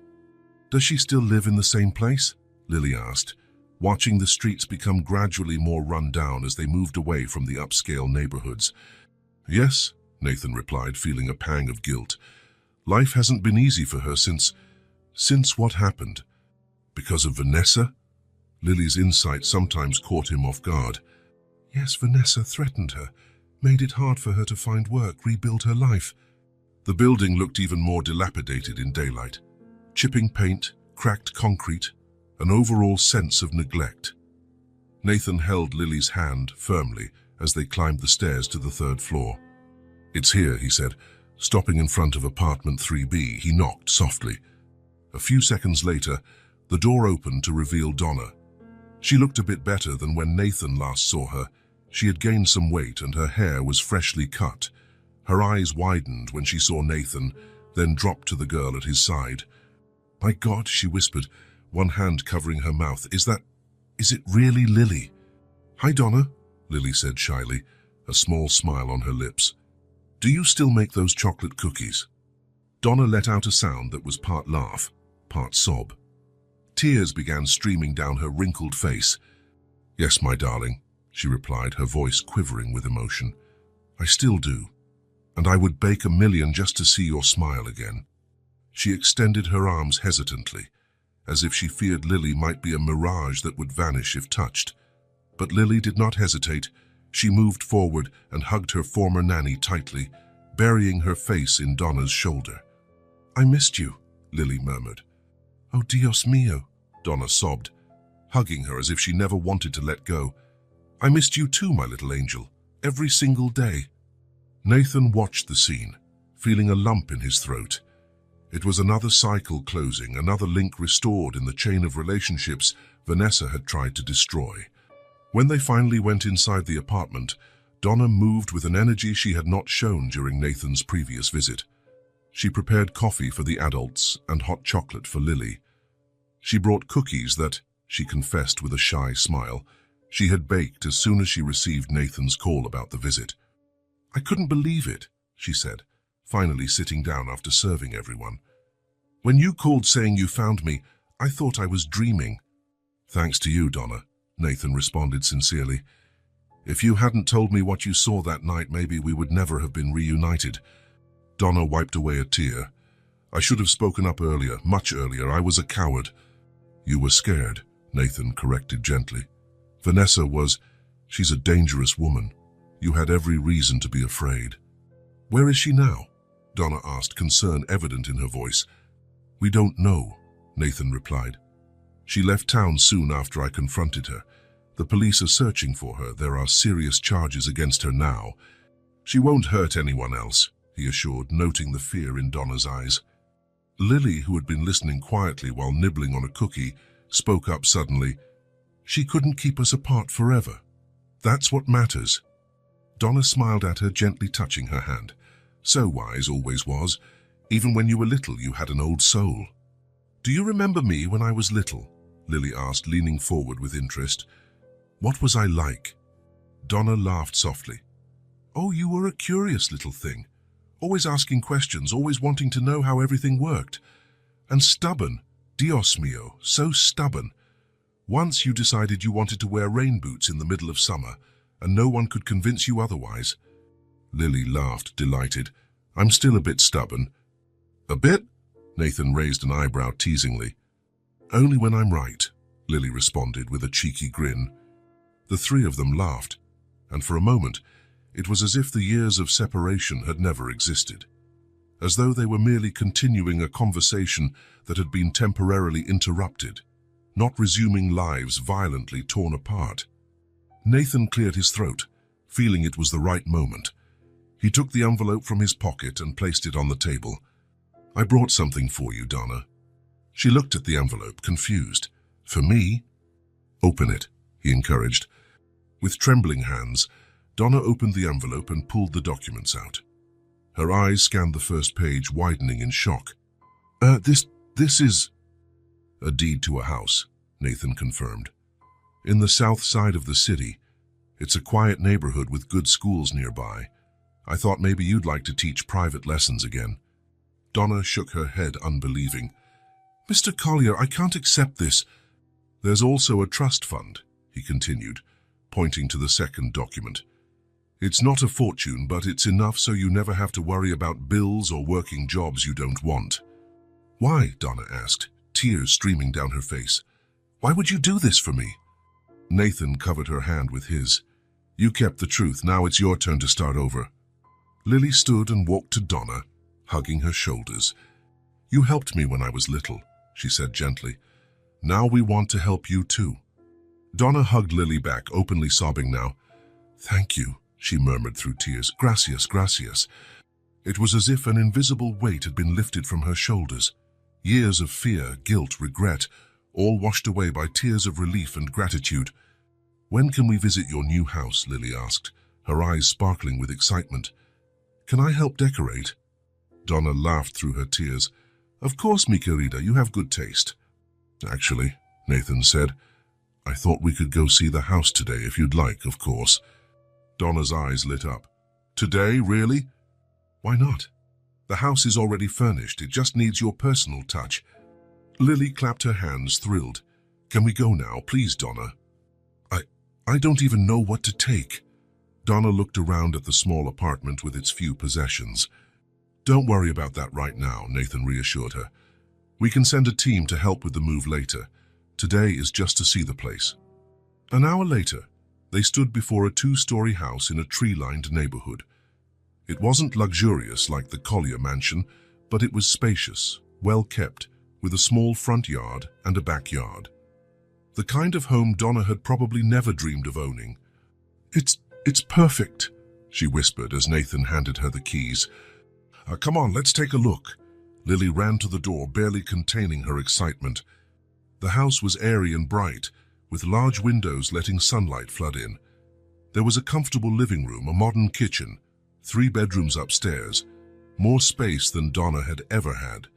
"Does she still live in the same place?" Lily asked, watching the streets become gradually more run down as they moved away from the upscale neighborhoods. "Yes," Nathan replied, feeling a pang of guilt. "Life hasn't been easy for her since what happened?" "Because of Vanessa?" Lily's insight sometimes caught him off guard. "Yes, Vanessa threatened her, made it hard for her to find work, rebuild her life." The building looked even more dilapidated in daylight. Chipping paint, cracked concrete, an overall sense of neglect. Nathan held Lily's hand firmly as they climbed the stairs to the 3rd floor. "It's here," he said. Stopping in front of apartment 3B, he knocked softly. A few seconds later, the door opened to reveal Donna. She looked a bit better than when Nathan last saw her. She had gained some weight and her hair was freshly cut. Her eyes widened when she saw Nathan, then dropped to the girl at his side. "My God," she whispered, one hand covering her mouth. Is it really Lily?" "Hi, Donna," Lily said shyly, a small smile on her lips. "Do you still make those chocolate cookies?" Donna let out a sound that was part laugh, part sob. Tears began streaming down her wrinkled face. "Yes, my darling," she replied, her voice quivering with emotion. "I still do. and I would bake 1,000,000 just to see your smile again." She extended her arms hesitantly, as if she feared Lily might be a mirage that would vanish if touched. But Lily did not hesitate. She moved forward and hugged her former nanny tightly, burying her face in Donna's shoulder. "I missed you," Lily murmured. "Oh, Dios mío," Donna sobbed, hugging her as if she never wanted to let go. "I missed you too, my little angel, every single day." Nathan watched the scene, feeling a lump in his throat. It was another cycle closing, another link restored in the chain of relationships Vanessa had tried to destroy. When they finally went inside the apartment, Donna moved with an energy she had not shown during Nathan's previous visit. She prepared coffee for the adults and hot chocolate for Lily. She brought cookies that, she confessed with a shy smile, she had baked as soon as she received Nathan's call about the visit. "I couldn't believe it," she said, finally sitting down after serving everyone. "When you called saying you found me, I thought I was dreaming." "Thanks to you, Donna," Nathan responded sincerely. "If you hadn't told me what you saw that night, maybe we would never have been reunited." Donna wiped away a tear. "I should have spoken up earlier, much earlier. I was a coward." "You were scared," Nathan corrected gently. She's a dangerous woman. You had every reason to be afraid." "Where is she now?" Donna asked, concern evident in her voice. "We don't know," Nathan replied. "She left town soon after I confronted her. The police are searching for her. There are serious charges against her now." "She won't hurt anyone else," he assured, noting the fear in Donna's eyes. Lily, who had been listening quietly while nibbling on a cookie, spoke up suddenly. "She couldn't keep us apart forever. That's what matters." Donna smiled at her, gently touching her hand. "So wise always was. Even when you were little, you had an old soul." "Do you remember me when I was little?" Lily asked, leaning forward with interest. "What was I like?" Donna laughed softly. "Oh, you were a curious little thing. Always asking questions, always wanting to know how everything worked. And stubborn. Dios mío, so stubborn. Once you decided you wanted to wear rain boots in the middle of summer, and no one could convince you otherwise." Lily laughed, delighted. "I'm still a bit stubborn." "A bit?" Nathan raised an eyebrow teasingly. "Only when I'm right," Lily responded with a cheeky grin. The three of them laughed, and for a moment it was as if the years of separation had never existed, as though they were merely continuing a conversation that had been temporarily interrupted, not resuming lives violently torn apart. Nathan cleared his throat, feeling it was the right moment. He took the envelope from his pocket and placed it on the table. "I brought something for you, Donna." She looked at the envelope, confused. "For me?" "Open it," he encouraged. With trembling hands, Donna opened the envelope and pulled the documents out. Her eyes scanned the first page, widening in shock. This is—" "A deed to a house," Nathan confirmed. "In the south side of the city. It's a quiet neighborhood with good schools nearby. I thought maybe you'd like to teach private lessons again." Donna shook her head, unbelieving. "Mr. Collier, I can't accept this." "There's also a trust fund," he continued, pointing to the second document. "It's not a fortune, but it's enough so you never have to worry about bills or working jobs you don't want." "Why?" Donna asked, tears streaming down her face. "Why would you do this for me?" Nathan covered her hand with his. "You kept the truth. Now it's your turn to start over." Lily stood and walked to Donna, hugging her shoulders. "You helped me when I was little," she said gently. "Now we want to help you too." Donna hugged Lily back, openly sobbing now. "Thank you," she murmured through tears. "Gracias, gracias." It was as if an invisible weight had been lifted from her shoulders. Years of fear, guilt, regret, all washed away by tears of relief and gratitude. "When can we visit your new house?" Lily asked, her eyes sparkling with excitement. "Can I help decorate?" Donna laughed through her tears. "Of course, mi querida, you have good taste." "Actually," Nathan said, "I thought we could go see the house today if you'd like, of course." Donna's eyes lit up. "Today, really?" "Why not? The house is already furnished. It just needs your personal touch." Lily clapped her hands, thrilled. "Can we go now, please, Donna?" I don't even know what to take." Donna looked around at the small apartment with its few possessions. "Don't worry about that right now," Nathan reassured her. "We can send a team to help with the move later. Today is just to see the place." An hour later, they stood before a two-story house in a tree-lined neighborhood. It wasn't luxurious like the Collier mansion, but it was spacious, well-kept, with a small front yard and a backyard. The kind of home Donna had probably never dreamed of owning. It's perfect," she whispered as Nathan handed her the keys. Come on, let's take a look." Lily ran to the door, barely containing her excitement. The house was airy and bright, with large windows letting sunlight flood in. There was a comfortable living room, a modern kitchen, 3 bedrooms upstairs, more space than Donna had ever had.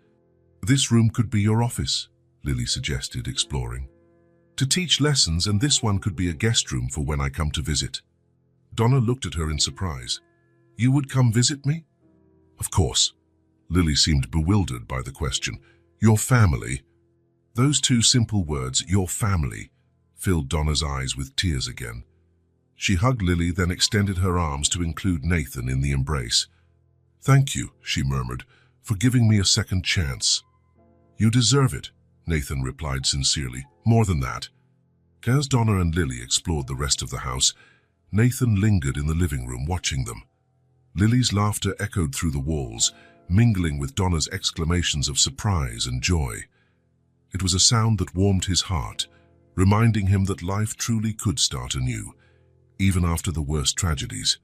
"This room could be your office," Lily suggested, exploring. "To teach lessons, and this one could be a guest room for when I come to visit." Donna looked at her in surprise. "You would come visit me?" "Of course." Lily seemed bewildered by the question. "Your family?" Those 2 simple words, "your family," filled Donna's eyes with tears again. She hugged Lily, then extended her arms to include Nathan in the embrace. "Thank you," she murmured, "for giving me a second chance." "You deserve it," Nathan replied sincerely. "More than that." As Donna and Lily explored the rest of the house, Nathan lingered in the living room watching them. Lily's laughter echoed through the walls, mingling with Donna's exclamations of surprise and joy. It was a sound that warmed his heart, reminding him that life truly could start anew, even after the worst tragedies.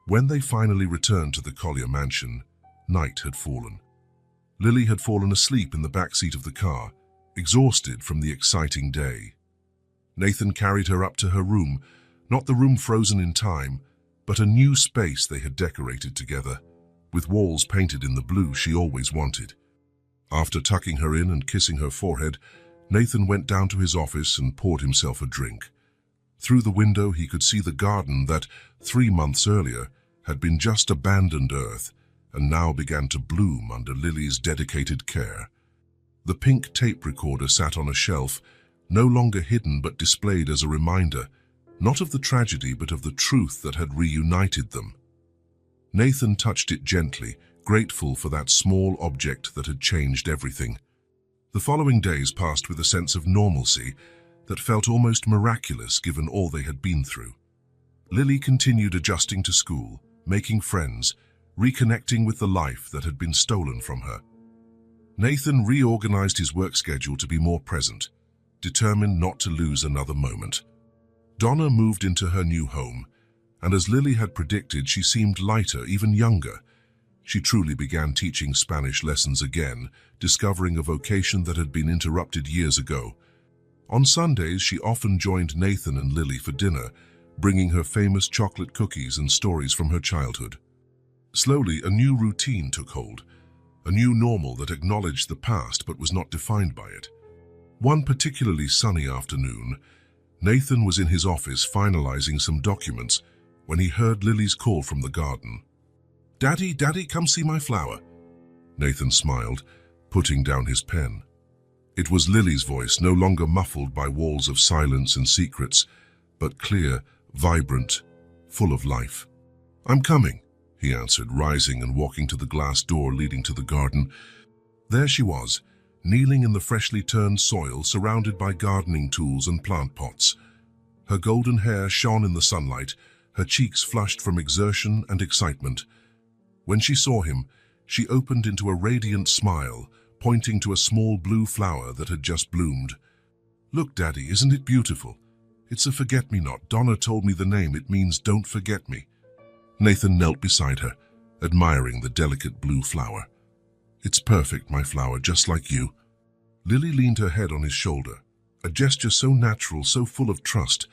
When they finally returned to the Collier mansion, night had fallen. Lily had fallen asleep in the back seat of the car, exhausted from the exciting day. Nathan carried her up to her room, not the room frozen in time, but a new space they had decorated together, with walls painted in the blue she always wanted. After tucking her in and kissing her forehead, Nathan went down to his office and poured himself a drink. Through the window he could see the garden that, 3 months earlier, had been just abandoned earth and now began to bloom under Lily's dedicated care. The pink tape recorder sat on a shelf, no longer hidden but displayed as a reminder, not of the tragedy but of the truth that had reunited them. Nathan touched it gently, grateful for that small object that had changed everything. The following days passed with a sense of normalcy that felt almost miraculous given all they had been through. Lily continued adjusting to school, making friends, reconnecting with the life that had been stolen from her. Nathan reorganized his work schedule to be more present, determined not to lose another moment. Donna moved into her new home, and as Lily had predicted, she seemed lighter, even younger. She truly began teaching Spanish lessons again, discovering a vocation that had been interrupted years ago. On Sundays, she often joined Nathan and Lily for dinner, bringing her famous chocolate cookies and stories from her childhood. Slowly, a new routine took hold, a new normal that acknowledged the past but was not defined by it. One particularly sunny afternoon, Nathan was in his office finalizing some documents when he heard Lily's call from the garden. "Daddy, Daddy, come see my flower." Nathan smiled, putting down his pen. It was Lily's voice, no longer muffled by walls of silence and secrets, but clear, vibrant, full of life. "I'm coming," he answered, rising and walking to the glass door leading to the garden. There she was, kneeling in the freshly turned soil, surrounded by gardening tools and plant pots. Her golden hair shone in the sunlight, her cheeks flushed from exertion and excitement. When she saw him, she opened into a radiant smile, pointing to a small blue flower that had just bloomed. "Look, Daddy, isn't it beautiful? It's a forget-me-not. Donna told me the name. It means don't forget me." Nathan knelt beside her, admiring the delicate blue flower. "It's perfect, my flower, just like you." Lily leaned her head on his shoulder, a gesture so natural, so full of trust,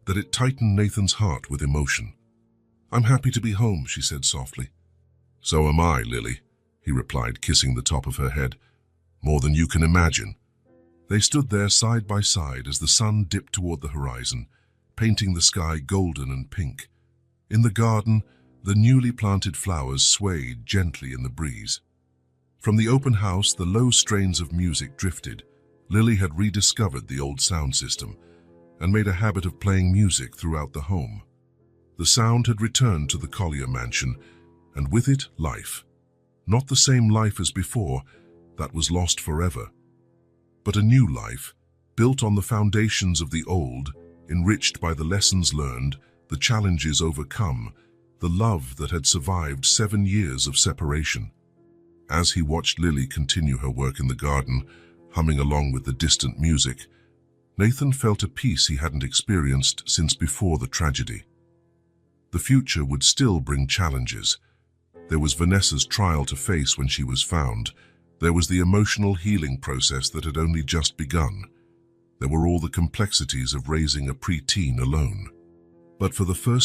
that it tightened Nathan's heart with emotion. "I'm happy to be home," she said softly. "So am I, Lily," he replied, kissing the top of her head. "More than you can imagine." They stood there side by side as the sun dipped toward the horizon, painting the sky golden and pink. In the garden, the newly planted flowers swayed gently in the breeze. From the open house, the low strains of music drifted. Lily had rediscovered the old sound system and made a habit of playing music throughout the home. The sound had returned to the Collier mansion, and with it, life. Not the same life as before, that was lost forever, but a new life, built on the foundations of the old, enriched by the lessons learned, the challenges overcome, the love that had survived 7 years of separation. As he watched Lily continue her work in the garden, humming along with the distant music, Nathan felt a peace he hadn't experienced since before the tragedy. The future would still bring challenges. There was Vanessa's trial to face when she was found. There was the emotional healing process that had only just begun. There were all the complexities of raising a preteen alone. But for the first